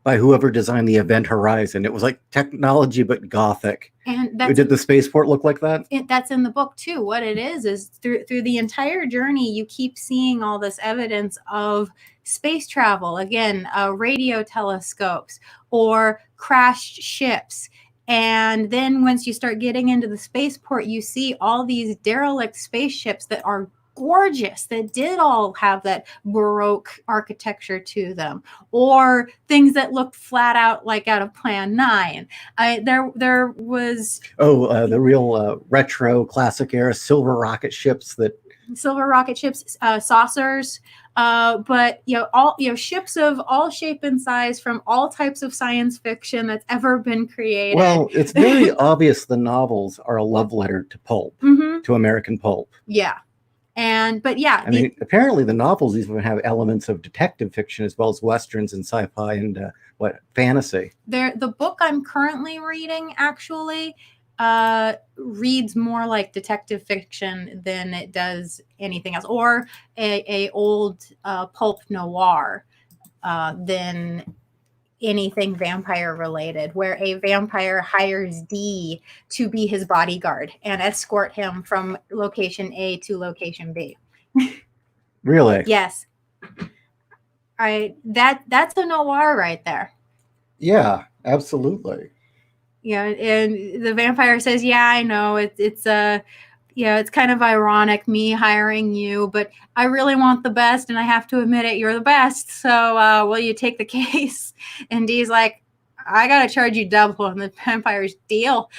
by whoever designed the Event Horizon. It was like technology, but gothic. And did the spaceport look like that? That's in the book too. What it is through the entire journey, you keep seeing all this evidence of space travel. Again, radio telescopes or crashed ships. And then once you start getting into the spaceport, you see all these derelict spaceships that are gorgeous, that did all have that Baroque architecture to them, or things that looked flat out like out of Plan 9. There was the real retro classic era silver rocket ships, saucers, but all ships of all shape and size from all types of science fiction that's ever been created. Well, it's very obvious the novels are a love letter to pulp, to American pulp. Yeah. But I mean, apparently the novels even have elements of detective fiction as well as westerns and sci-fi and fantasy. The book I'm currently reading actually reads more like detective fiction than it does anything else, or a old pulp noir than anything vampire related, where a vampire hires Dee to be his bodyguard and escort him from location A to location B. Really? Yes. That's a noir right there. Yeah, absolutely. And the vampire says, yeah, I know it's kind of ironic me hiring you, but I really want the best, and I have to admit it, you're the best. So will you take the case? And Dee's like, I gotta charge you double. And the vampire's deal.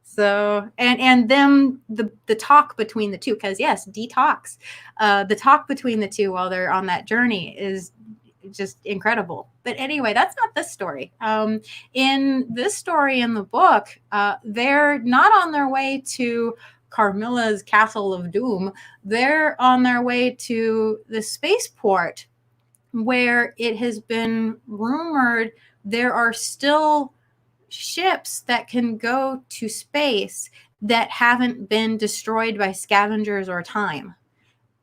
So and them the talk between the two, because yes, Dee talks. The talk between the two while they're on that journey is just incredible. But anyway, that's not this story. In this story in the book, they're not on their way to Carmilla's Castle of Doom. They're on their way to the spaceport, where it has been rumored there are still ships that can go to space that haven't been destroyed by scavengers or time.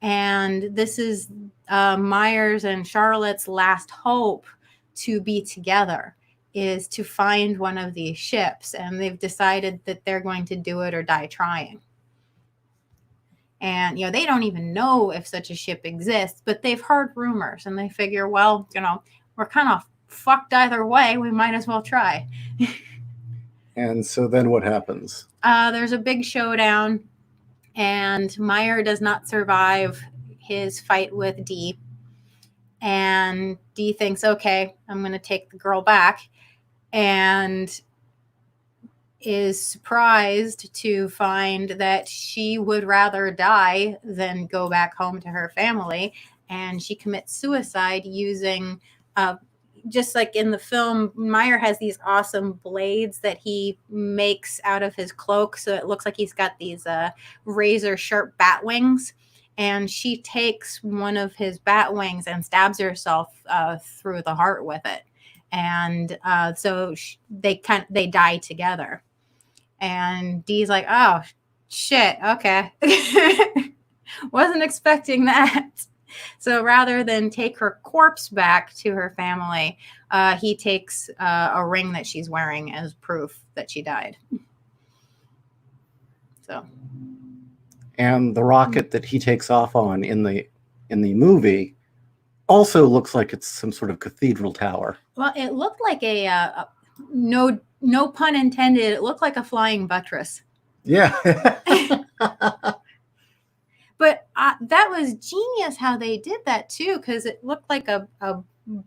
And this is Myers and Charlotte's last hope to be together, is to find one of these ships. And they've decided that they're going to do it or die trying. And, they don't even know if such a ship exists, but they've heard rumors and they figure, well, we're kind of fucked either way. We might as well try. And so then what happens? There's a big showdown. And Meyer does not survive his fight with Dee. And Dee thinks, okay, I'm going to take the girl back. And is surprised to find that she would rather die than go back home to her family. And she commits suicide using just like in the film, Meyer has these awesome blades that he makes out of his cloak. So it looks like he's got these razor sharp bat wings. And she takes one of his bat wings and stabs herself through the heart with it. And so they die together. And Dee's like, oh, shit, okay. Wasn't expecting that. So rather than take her corpse back to her family, he takes a ring that she's wearing as proof that she died. So, and the rocket that he takes off on in the movie also looks like it's some sort of cathedral tower. Well, it looked like a no pun intended. It looked like a flying buttress. Yeah. But that was genius how they did that too, because it looked like a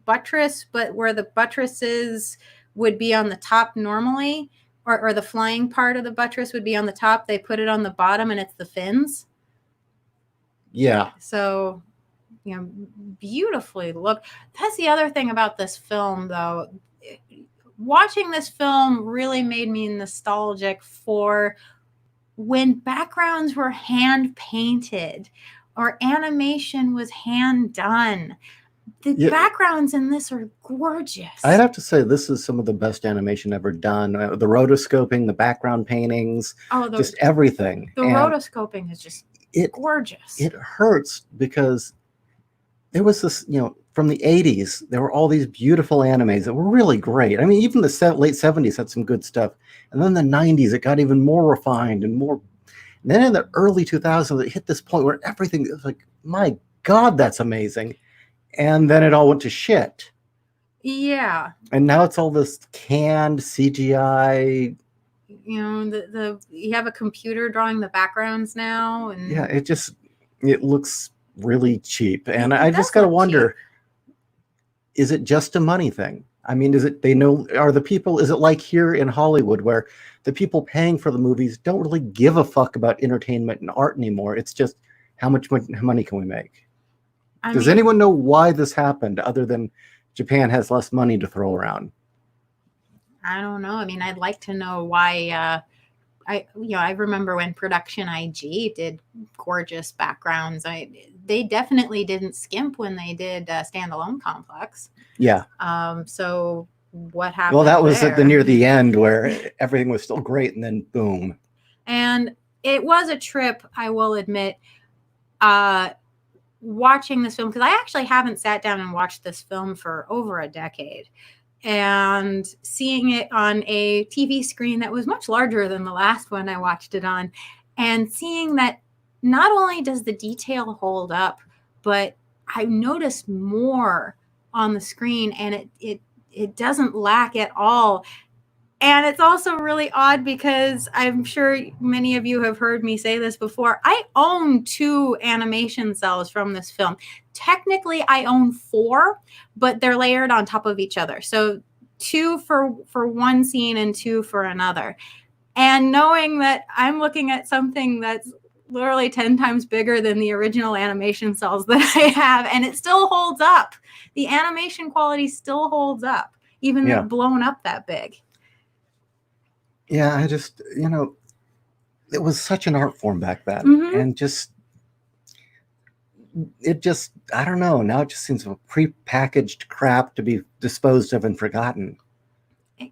buttress, but where the buttresses would be on the top normally, or the flying part of the buttress would be on the top. They put it on the bottom, and it's the fins. Yeah. So, beautifully look. That's the other thing about this film, though. Watching this film really made me nostalgic for when backgrounds were hand painted or animation was hand done. The backgrounds in this are gorgeous. I'd have to say this is some of the best animation ever done. The rotoscoping, the background paintings, just everything. The rotoscoping is just gorgeous. It hurts because there was this, from the 80s, there were all these beautiful animes that were really great. I mean, even the late 70s had some good stuff. And then the 90s, it got even more refined and more. And then in the early 2000s, it hit this point where everything was like, my God, that's amazing. And then it all went to shit. Yeah. And now it's all this canned CGI. You have a computer drawing the backgrounds now. And yeah, it looks really cheap. And I just got to wonder, is it just a money thing? I mean, is it like here in Hollywood where the people paying for the movies don't really give a fuck about entertainment and art anymore? It's just how much money can we make? Does anyone know why this happened other than Japan has less money to throw around? I don't know. I mean, I'd like to know why. I remember when Production IG did gorgeous backgrounds. They definitely didn't skimp when they did Standalone Complex. Yeah. So what happened? Well, that was near the end where everything was still great, and then boom. And it was a trip, I will admit, watching this film, because I actually haven't sat down and watched this film for over a decade. And seeing it on a TV screen that was much larger than the last one I watched it on, and seeing that not only does the detail hold up, but I noticed more on the screen, and it doesn't lack at all. And it's also really odd because I'm sure many of you have heard me say this before. I own 2 animation cells from this film. Technically, I own 4, but they're layered on top of each other. So 2 for one scene and 2 for another. And knowing that I'm looking at something that's literally 10 times bigger than the original animation cells that I have, and it still holds up. The animation quality still holds up, even though it's blown up that big. Yeah, I just, it was such an art form back then. Mm-hmm. And I don't know. Now it just seems a prepackaged crap to be disposed of and forgotten.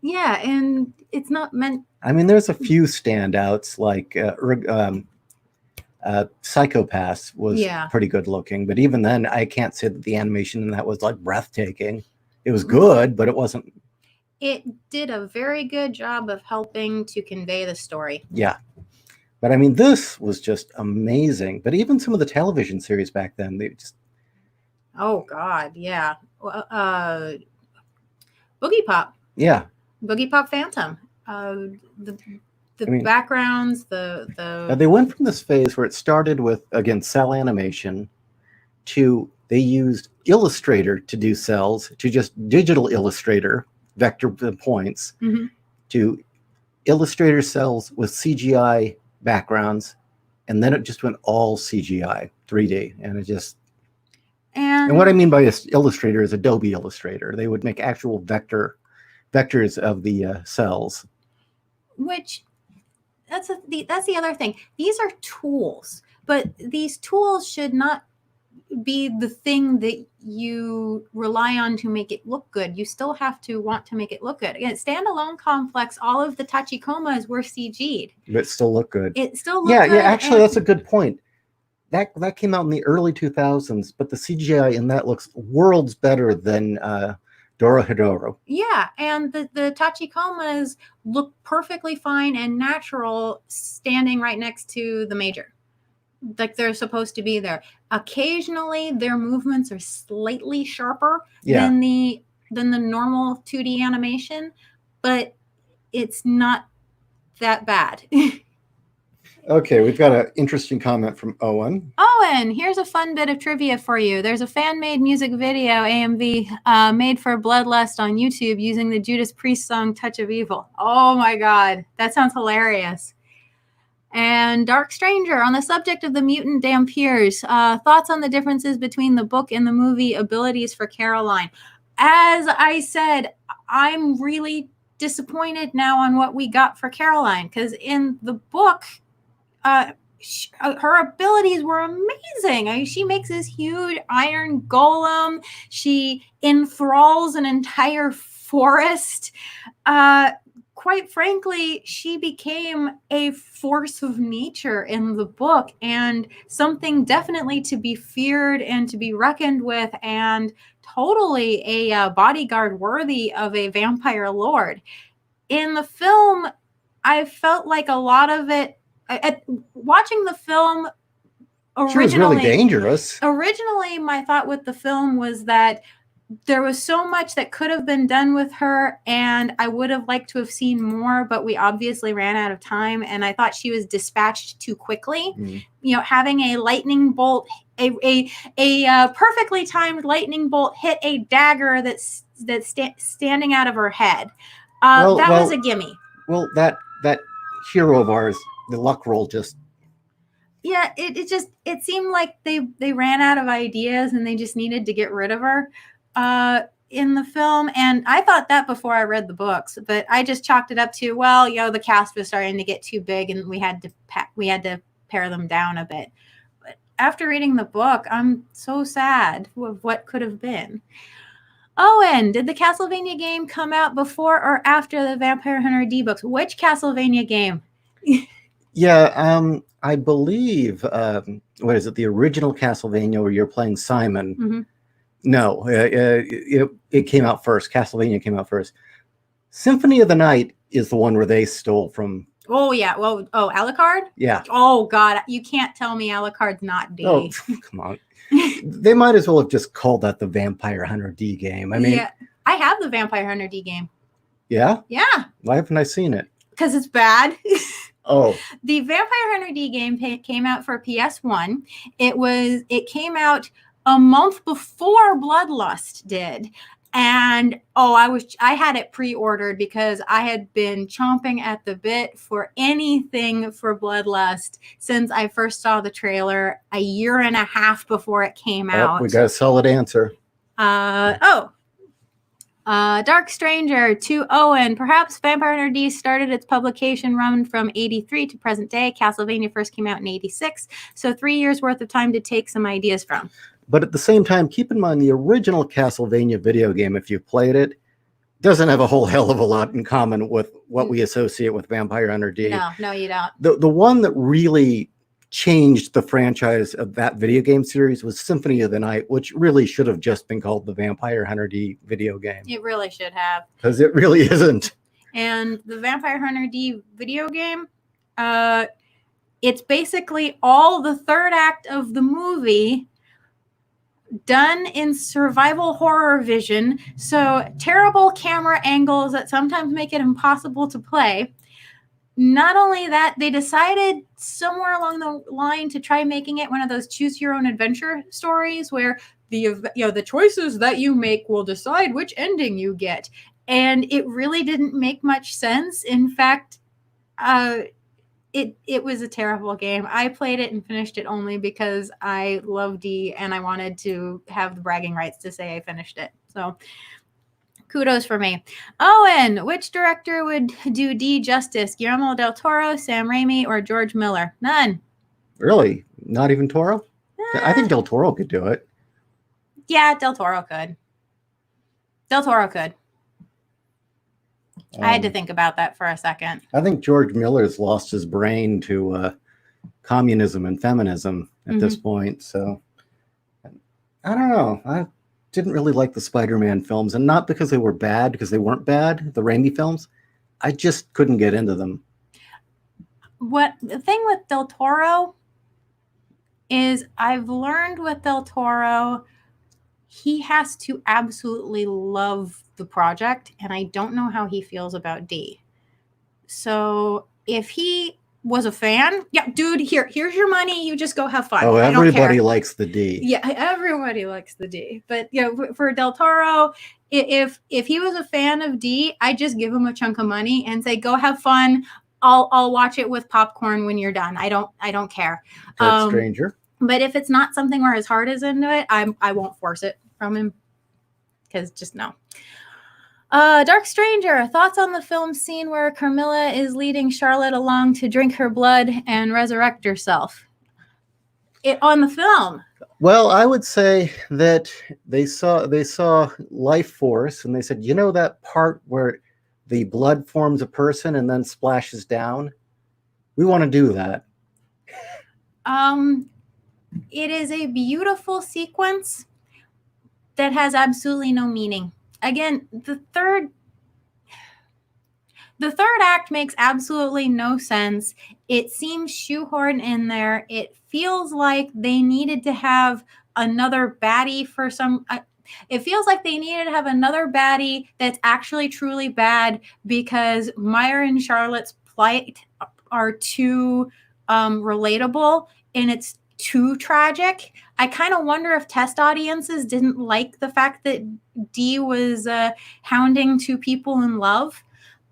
Yeah, and it's not meant. I mean, there's a few standouts, like Psychopaths was pretty good looking. But even then, I can't say that the animation in that was like breathtaking. It was good, but it wasn't. It did a very good job of helping to convey the story. Yeah. But I mean, this was just amazing. But even some of the television series back then, they just. Oh, God. Yeah. Boogie Pop. Yeah. Boogie Pop Phantom. Backgrounds, Now they went from this phase where it started with, again, cell animation to they used Illustrator to do cells to just digital Illustrator. Vector points to Illustrator cells with CGI backgrounds, and then it just went all CGI 3D, and it just And what I mean by an illustrator is Adobe Illustrator. They would make actual vectors of the cells. Which that's the other thing. These are tools, but these tools should not be the thing that you rely on to make it look good. You still have to want to make it look good. Again, standalone complex, all of the tachikomas were CG'd. But it still looked good. It still looked good. Yeah, actually, that's a good point. That came out in the early 2000s, but the CGI in that looks worlds better than Dorohedoro. Yeah, and the tachikomas look perfectly fine and natural standing right next to the major. Like they're supposed to be there. Occasionally their movements are slightly sharper than the normal 2D animation, but it's not that bad. Okay, we've got an interesting comment from Owen. Owen, here's a fun bit of trivia for you. There's a fan-made music video, AMV, made for Bloodlust on YouTube using the Judas Priest song Touch of Evil. Oh my God, that sounds hilarious. And Dark Stranger, on the subject of the mutant Dampiers, thoughts on the differences between the book and the movie abilities for Caroline. As I said, I'm really disappointed now on what we got for Caroline, because in the book, her abilities were amazing. I mean, she makes this huge iron golem. She enthralls an entire forest. Quite frankly, she became a force of nature in the book and something definitely to be feared and to be reckoned with, and totally a bodyguard worthy of a vampire lord. In the film, I felt like a lot of it, watching the film originally, she was really dangerous. Originally, my thought with the film was that there was so much that could have been done with her, and I would have liked to have seen more, but we obviously ran out of time, and I thought she was dispatched too quickly. You know, having a lightning bolt, a perfectly timed lightning bolt hit a dagger that's standing out of her head. That was a gimme. Well, that hero of ours, the luck roll just... Yeah, it seemed like they ran out of ideas and they just needed to get rid of her in the film. And I thought that before I read the books, but I just chalked it up to, well, you know, the cast was starting to get too big and we had to pare them down a bit. But after reading the book, I'm so sad with what could have been. Owen, did the Castlevania game come out before or after the Vampire Hunter D books? Which Castlevania game? Yeah, I believe, what is it, the original Castlevania where you're playing Simon? Mm-hmm. No, it came out first. Castlevania came out first. Symphony of the Night is the one where they stole from... Oh, yeah. Well, Alucard? Yeah. Oh, God. You can't tell me Alucard's not D. Oh, come on. They might as well have just called that the Vampire Hunter D game. I mean... Yeah, I have the Vampire Hunter D game. Yeah? Yeah. Why haven't I seen it? Because it's bad. Oh. The Vampire Hunter D game came out for PS1. It came out a month before Bloodlust did. And I had it pre-ordered because I had been chomping at the bit for anything for Bloodlust since I first saw the trailer a year and a half before it came out. We got a solid answer. Dark Stranger to Owen. Perhaps Vampire Hunter D started its publication run from 83 to present day. Castlevania first came out in 86, so 3 years worth of time to take some ideas from. But at the same time, keep in mind the original Castlevania video game, if you've played it, doesn't have a whole hell of a lot in common with what we associate with Vampire Hunter D. No, you don't. The one that really changed the franchise of that video game series was Symphony of the Night, which really should have just been called the Vampire Hunter D video game. It really should have. Because it really isn't. And the Vampire Hunter D video game, it's basically all the third act of the movie done in survival horror vision. So terrible camera angles that sometimes make it impossible to play. Not only that, they decided somewhere along the line to try making it one of those choose your own adventure stories where the choices that you make will decide which ending you get. And it really didn't make much sense. In fact, it was a terrible game. I played it and finished it only because I love D and I wanted to have the bragging rights to say I finished it. So kudos for me. Owen, which director would do D justice? Guillermo del Toro, Sam Raimi, or George Miller? None. Really? Not even Toro? I think Del Toro could do it. Yeah, Del Toro could. Del Toro could. I had to think about that for a second. I think George Miller's lost his brain to communism and feminism at this point. So I don't know. I didn't really like the Spider-Man films, and not because they were bad, because they weren't bad, the Raimi films. I just couldn't get into them. What the thing with Del Toro is, I've learned with Del Toro, he has to absolutely love the project, and I don't know how he feels about D. So if he was a fan, yeah, dude, here's your money, you just go have fun. Oh, everybody likes the D. Yeah, everybody likes the D. But yeah, for Del Toro, if he was a fan of D, I just give him a chunk of money and say, go have fun. I'll watch it with popcorn when you're done. I don't care. Stranger. But if it's not something where his heart is into it, I won't force it from him, because just no. Dark Stranger, thoughts on the film scene where Carmilla is leading Charlotte along to drink her blood and resurrect herself? On the film. Well, I would say that they saw life force, and they said, you know that part where the blood forms a person and then splashes down? We want to do that. It is a beautiful sequence that has absolutely no meaning. Again, the third act makes absolutely no sense. It seems shoehorned in there. It feels like they needed to have another baddie for some... it feels like they needed to have another baddie that's actually truly bad, because Meyer and Charlotte's plight are too relatable, and it's too tragic. I kind of wonder if test audiences didn't like the fact that Dee was hounding two people in love.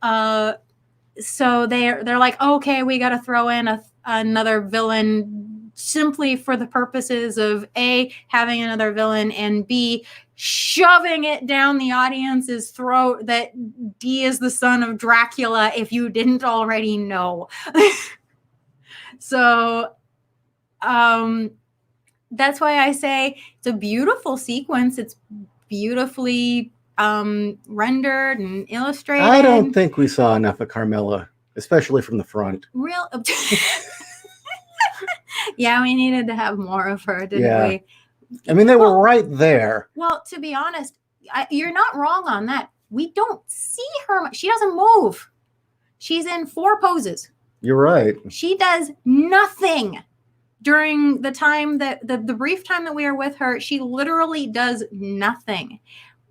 So they're like, okay, we got to throw in another villain simply for the purposes of A, having another villain, and B, shoving it down the audience's throat that Dee is the son of Dracula, if you didn't already know. So that's why I say it's a beautiful sequence. It's beautifully rendered and illustrated. I don't think we saw enough of Carmilla, especially from the front. Real. Yeah, we needed to have more of her, didn't we? I mean, they were right there. Well, to be honest, you're not wrong on that. We don't see her. She doesn't move. She's in 4 poses. You're right. She does nothing during the time that the brief time that we are with her. She literally does nothing.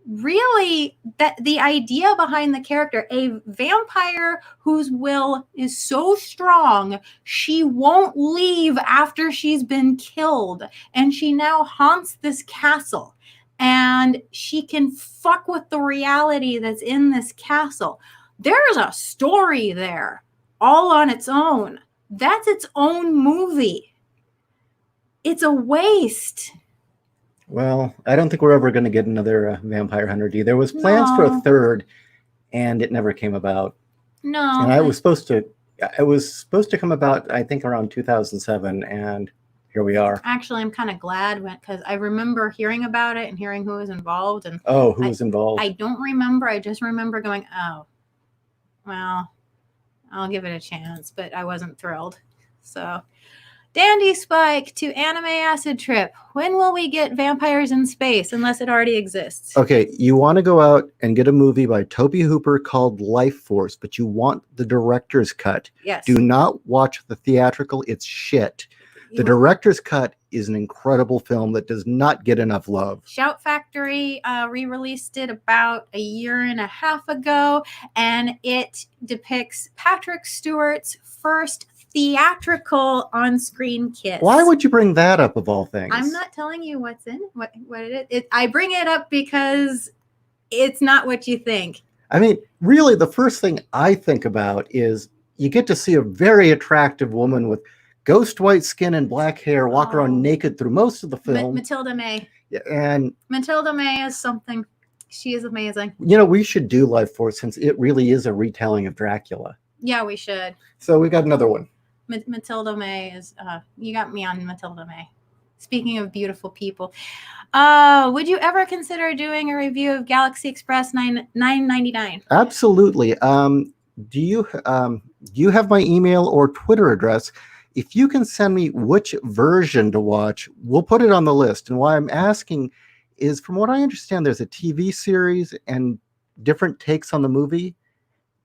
Really, that the idea behind the character, a vampire whose will is so strong, she won't leave after she's been killed, and she now haunts this castle, and she can fuck with the reality that's in this castle. There's a story there all on its own. That's its own movie. It's a waste. Well, I don't think we're ever going to get another Vampire Hunter D. There was plans for a third, and it never came about. No. And it was supposed to come about, I think, around 2007, and here we are. Actually, I'm kind of glad, because I remember hearing about it and hearing who was involved. And who was involved? I don't remember. I just remember going, oh, well, I'll give it a chance, but I wasn't thrilled. So... Dandy Spike to Anime Acid Trip. When will we get vampires in space, unless it already exists? Okay, you want to go out and get a movie by Tobe Hooper called Life Force, but you want the director's cut. Yes. Do not watch the theatrical. It's shit. The director's cut is an incredible film that does not get enough love. Shout Factory re-released it about a year and a half ago, and it depicts Patrick Stewart's first theatrical on-screen kiss. Why would you bring that up of all things? I'm not telling you what's in what it is. I bring it up because it's not what you think. I mean, really, the first thing I think about is you get to see a very attractive woman with ghost white skin and black hair walk around naked through most of the film. Matilda May. Yeah, and Matilda May is something. She is amazing. You know, we should do Life Force since it really is a retelling of Dracula. Yeah, we should. So we got another one. Matilda May is, you got me on Matilda May. Speaking of beautiful people, would you ever consider doing a review of Galaxy Express 999? Absolutely. Do you have my email or Twitter address? If you can send me which version to watch, we'll put it on the list. And why I'm asking is, from what I understand, there's a TV series and different takes on the movie.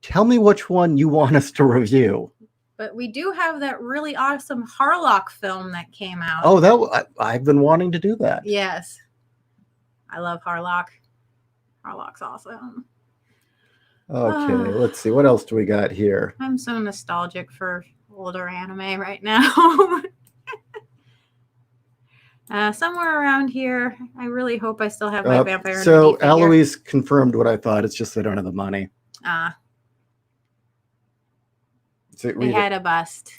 Tell me which one you want us to review. But we do have that really awesome Harlock film that came out. Oh, I've been wanting to do that. Yes. I love Harlock. Harlock's awesome. Okay, let's see. What else do we got here? I'm so nostalgic for older anime right now. Somewhere around here, I really hope I still have my Vampire. So Eloise confirmed what I thought. It's just they don't have the money. They had a bust.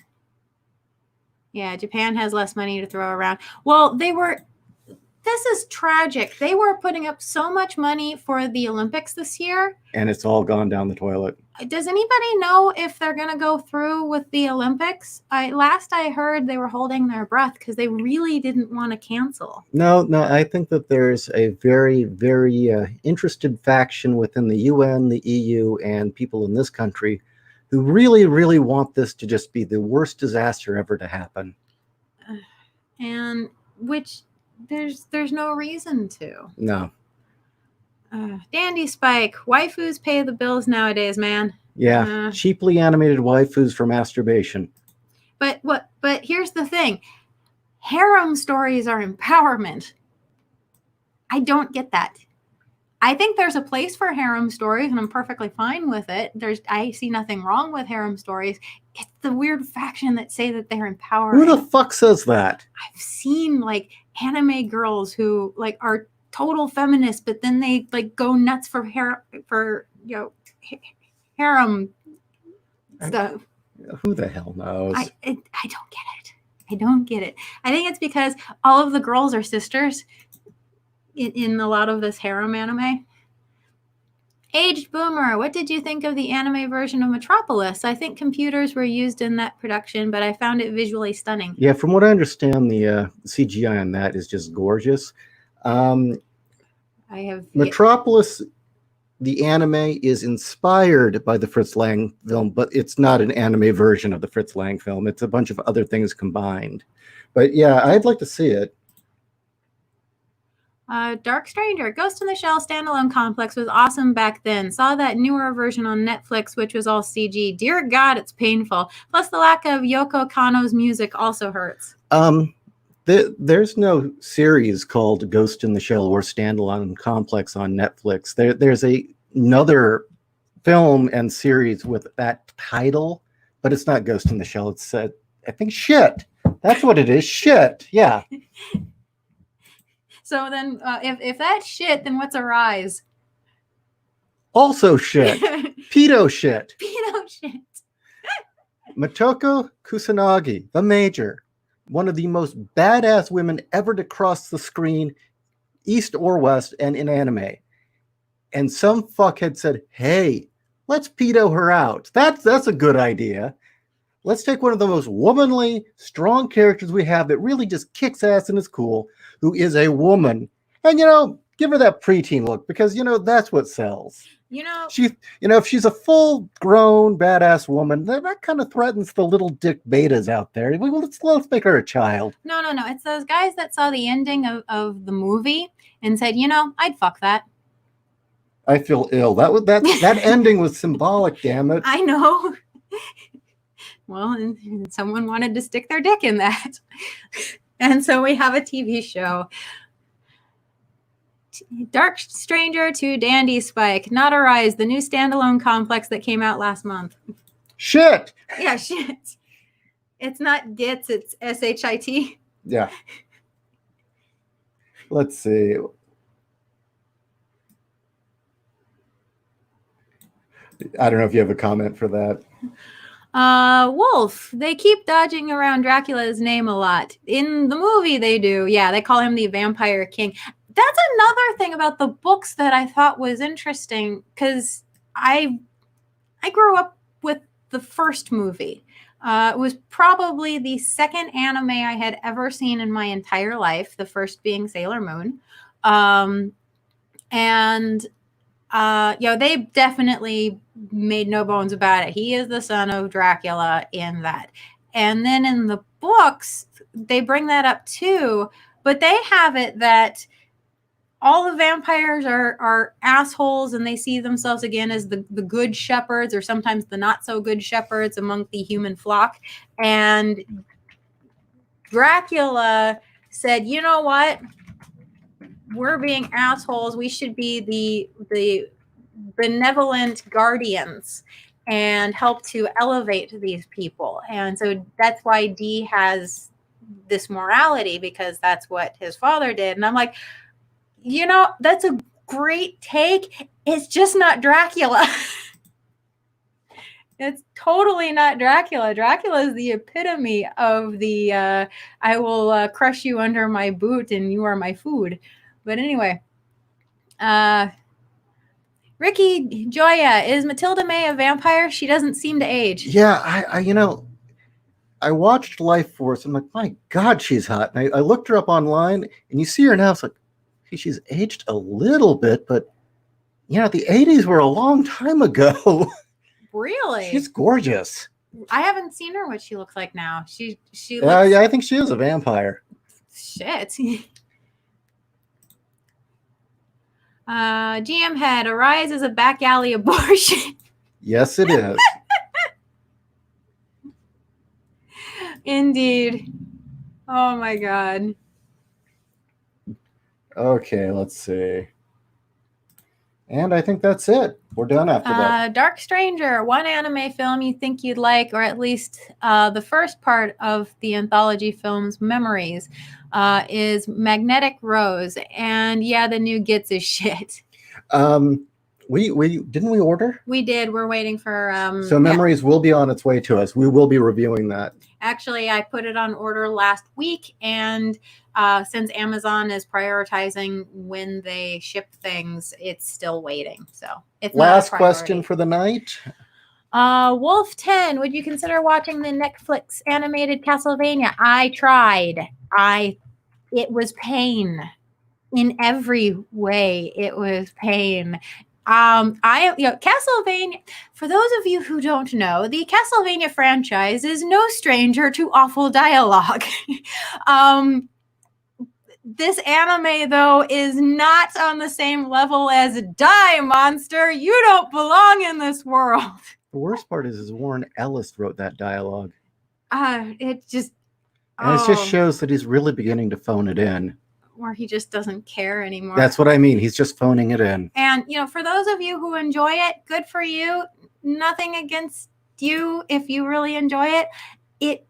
Yeah, Japan has less money to throw around. Well, this is tragic. They were putting up so much money for the Olympics this year. And it's all gone down the toilet. Does anybody know if they're going to go through with the Olympics? Last I heard they were holding their breath because they really didn't want to cancel. No, I think that there's a very, very interested faction within the UN, the EU, and people in this country who really, really want this to just be the worst disaster ever to happen. And which there's no reason to. No. Dandy Spike, waifus pay the bills nowadays, man. Yeah, cheaply animated waifus for masturbation. But here's the thing. Harem stories are empowerment. I don't get that. I think there's a place for harem stories, and I'm perfectly fine with it. I see nothing wrong with harem stories. It's the weird faction that say that they're empowering. Who the fuck says that? I've seen like anime girls who like are total feminists, but then they like go nuts for harem stuff. Who the hell knows? I don't get it. I don't get it. I think it's because all of the girls are sisters in a lot of this harem anime. Aged Boomer, what did you think of the anime version of Metropolis? I think computers were used in that production, but I found it visually stunning. Yeah, from what I understand, the CGI on that is just gorgeous. Metropolis, the anime is inspired by the Fritz Lang film, but it's not an anime version of the Fritz Lang film. It's a bunch of other things combined. But yeah, I'd like to see it. Dark Stranger, Ghost in the Shell standalone complex was awesome back then. Saw that newer version on Netflix, which was all CG. Dear God, it's painful. Plus, the lack of Yoko Kanno's music also hurts. There's no series called Ghost in the Shell or standalone complex on Netflix. There's another film and series with that title, but it's not Ghost in the Shell. It's I think shit. That's what it is. Shit. Yeah. So then, if that's shit, then what's Arise? Also shit. Pedo shit. Pedo shit. Motoko Kusanagi, the Major, one of the most badass women ever to cross the screen, east or west, and in anime. And some fuckhead said, hey, let's pedo her out. That's a good idea. Let's take one of the most womanly, strong characters we have that really just kicks ass and is cool, who is a woman, and, give her that preteen look, because, that's what sells. If she's a full-grown, badass woman, that kind of threatens the little dick betas out there. Let's make her a child. No. It's those guys that saw the ending of the movie and said, I'd fuck that. I feel ill. That ending was symbolic, damn it. I know. Well, and someone wanted to stick their dick in that. And so we have a TV show. Dark Stranger to Dandy Spike. Not Arise, the new standalone complex that came out last month. Shit! Yeah, shit. It's not GITS, it's SHIT. Yeah. Let's see. I don't know if you have a comment for that. Wolf. They keep dodging around Dracula's name a lot. In the movie, they do. Yeah, they call him the Vampire King. That's another thing about the books that I thought was interesting, because I grew up with the first movie. It was probably the second anime I had ever seen in my entire life, the first being Sailor Moon. They definitely made no bones about it. He is the son of Dracula in that. And then in the books, they bring that up too, but they have it that all the vampires are assholes, and they see themselves again as the good shepherds, or sometimes the not so good shepherds among the human flock. And Dracula said, you know what? We're being assholes. We should be the benevolent guardians and help to elevate these people. And so that's why Dee has this morality, because that's what his father did. And I'm like, that's a great take. It's just not Dracula. It's totally not Dracula. Dracula is the epitome of the I will crush you under my boot and you are my food. But anyway, Ricky Joya, is Matilda May a vampire? She doesn't seem to age. Yeah, I watched Life Force. I'm like, my God, she's hot. And I looked her up online, and you see her now. It's like, she's aged a little bit, but the 80s were a long time ago. Really? She's gorgeous. I haven't seen her what she looks like now. She looks... Yeah, I think she is a vampire. Shit. GM Head, Arise is a back alley abortion. Yes, it is. Indeed. Oh my God. Okay, let's see. And I think that's it. We're done after that. Dark Stranger, one anime film you think you'd like, or at least the first part of the anthology film's memories, is Magnetic Rose. And yeah, the new Gets is shit. We didn't we order? We did. We're waiting for so Memories will be on its way to us. We will be reviewing that. Actually, I put it on order last week, and since Amazon is prioritizing when they ship things, it's still waiting. So it's last question for the night. Wolf 10, would you consider watching the Netflix animated Castlevania? I tried. It was pain. In every way, it was pain. Castlevania, for those of you who don't know, the Castlevania franchise is no stranger to awful dialogue. This anime, though, is not on the same level as Die, Monster. You don't belong in this world. The worst part is Warren Ellis wrote that dialogue. It just shows that he's really beginning to phone it in. Or he just doesn't care anymore. That's what I mean. He's just phoning it in. And, for those of you who enjoy it, good for you. Nothing against you if you really enjoy it.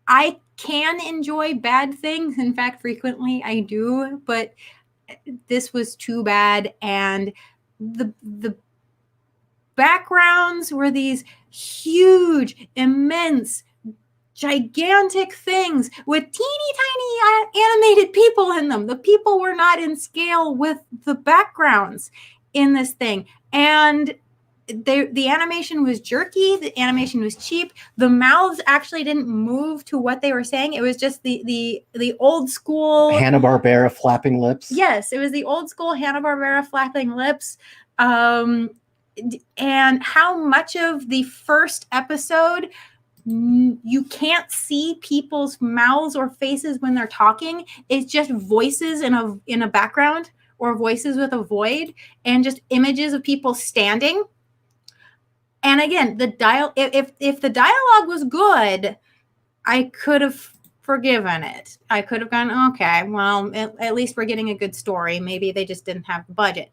I can enjoy bad things. In fact, frequently I do. But this was too bad. And the backgrounds were these huge, immense, gigantic things with teeny tiny animated people in them. The people were not in scale with the backgrounds in this thing. And the animation was jerky. The animation was cheap. The mouths actually didn't move to what they were saying. It was just the old school Hanna-Barbera flapping lips. Yes, it was the old school Hanna-Barbera flapping lips. And how much of the first episode you can't see people's mouths or faces when they're talking. It's just voices in a background, or voices with a void, and just images of people standing. And again, if the dialogue was good, I could have forgiven it. I could have gone, okay, well, at least we're getting a good story. Maybe they just didn't have the budget.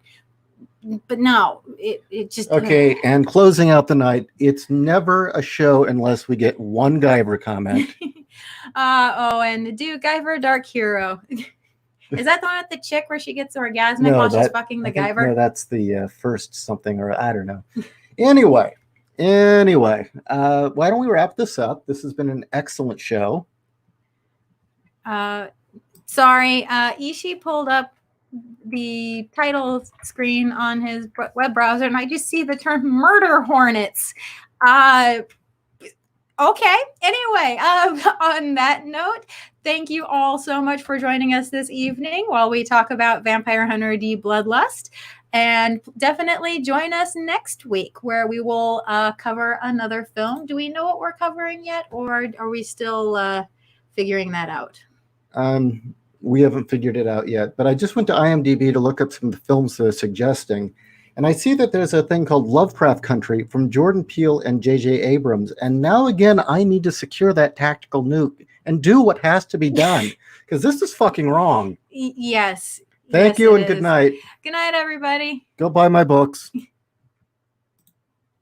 But no, it just... Okay, and closing out the night, it's never a show unless we get one Guyver comment. And do Guyver Dark Hero. Is that the one with the chick where she gets orgasmic while she's fucking the Guyver? No, that's the first something, or I don't know. Anyway, Anyway, why don't we wrap this up? This has been an excellent show. Sorry, Ishi pulled up the title screen on his web browser, and I just see the term murder hornets. Okay. Anyway, on that note, thank you all so much for joining us this evening while we talk about Vampire Hunter D Bloodlust. And definitely join us next week where we will cover another film. Do we know what we're covering yet, or are we still figuring that out? We haven't figured it out yet, but I just went to IMDb to look up some of the films they're suggesting. And I see that there's a thing called Lovecraft Country from Jordan Peele and J.J. Abrams. And now again, I need to secure that tactical nuke and do what has to be done, because this is fucking wrong. Yes. Thank you and good night. Good night, everybody. Go buy my books.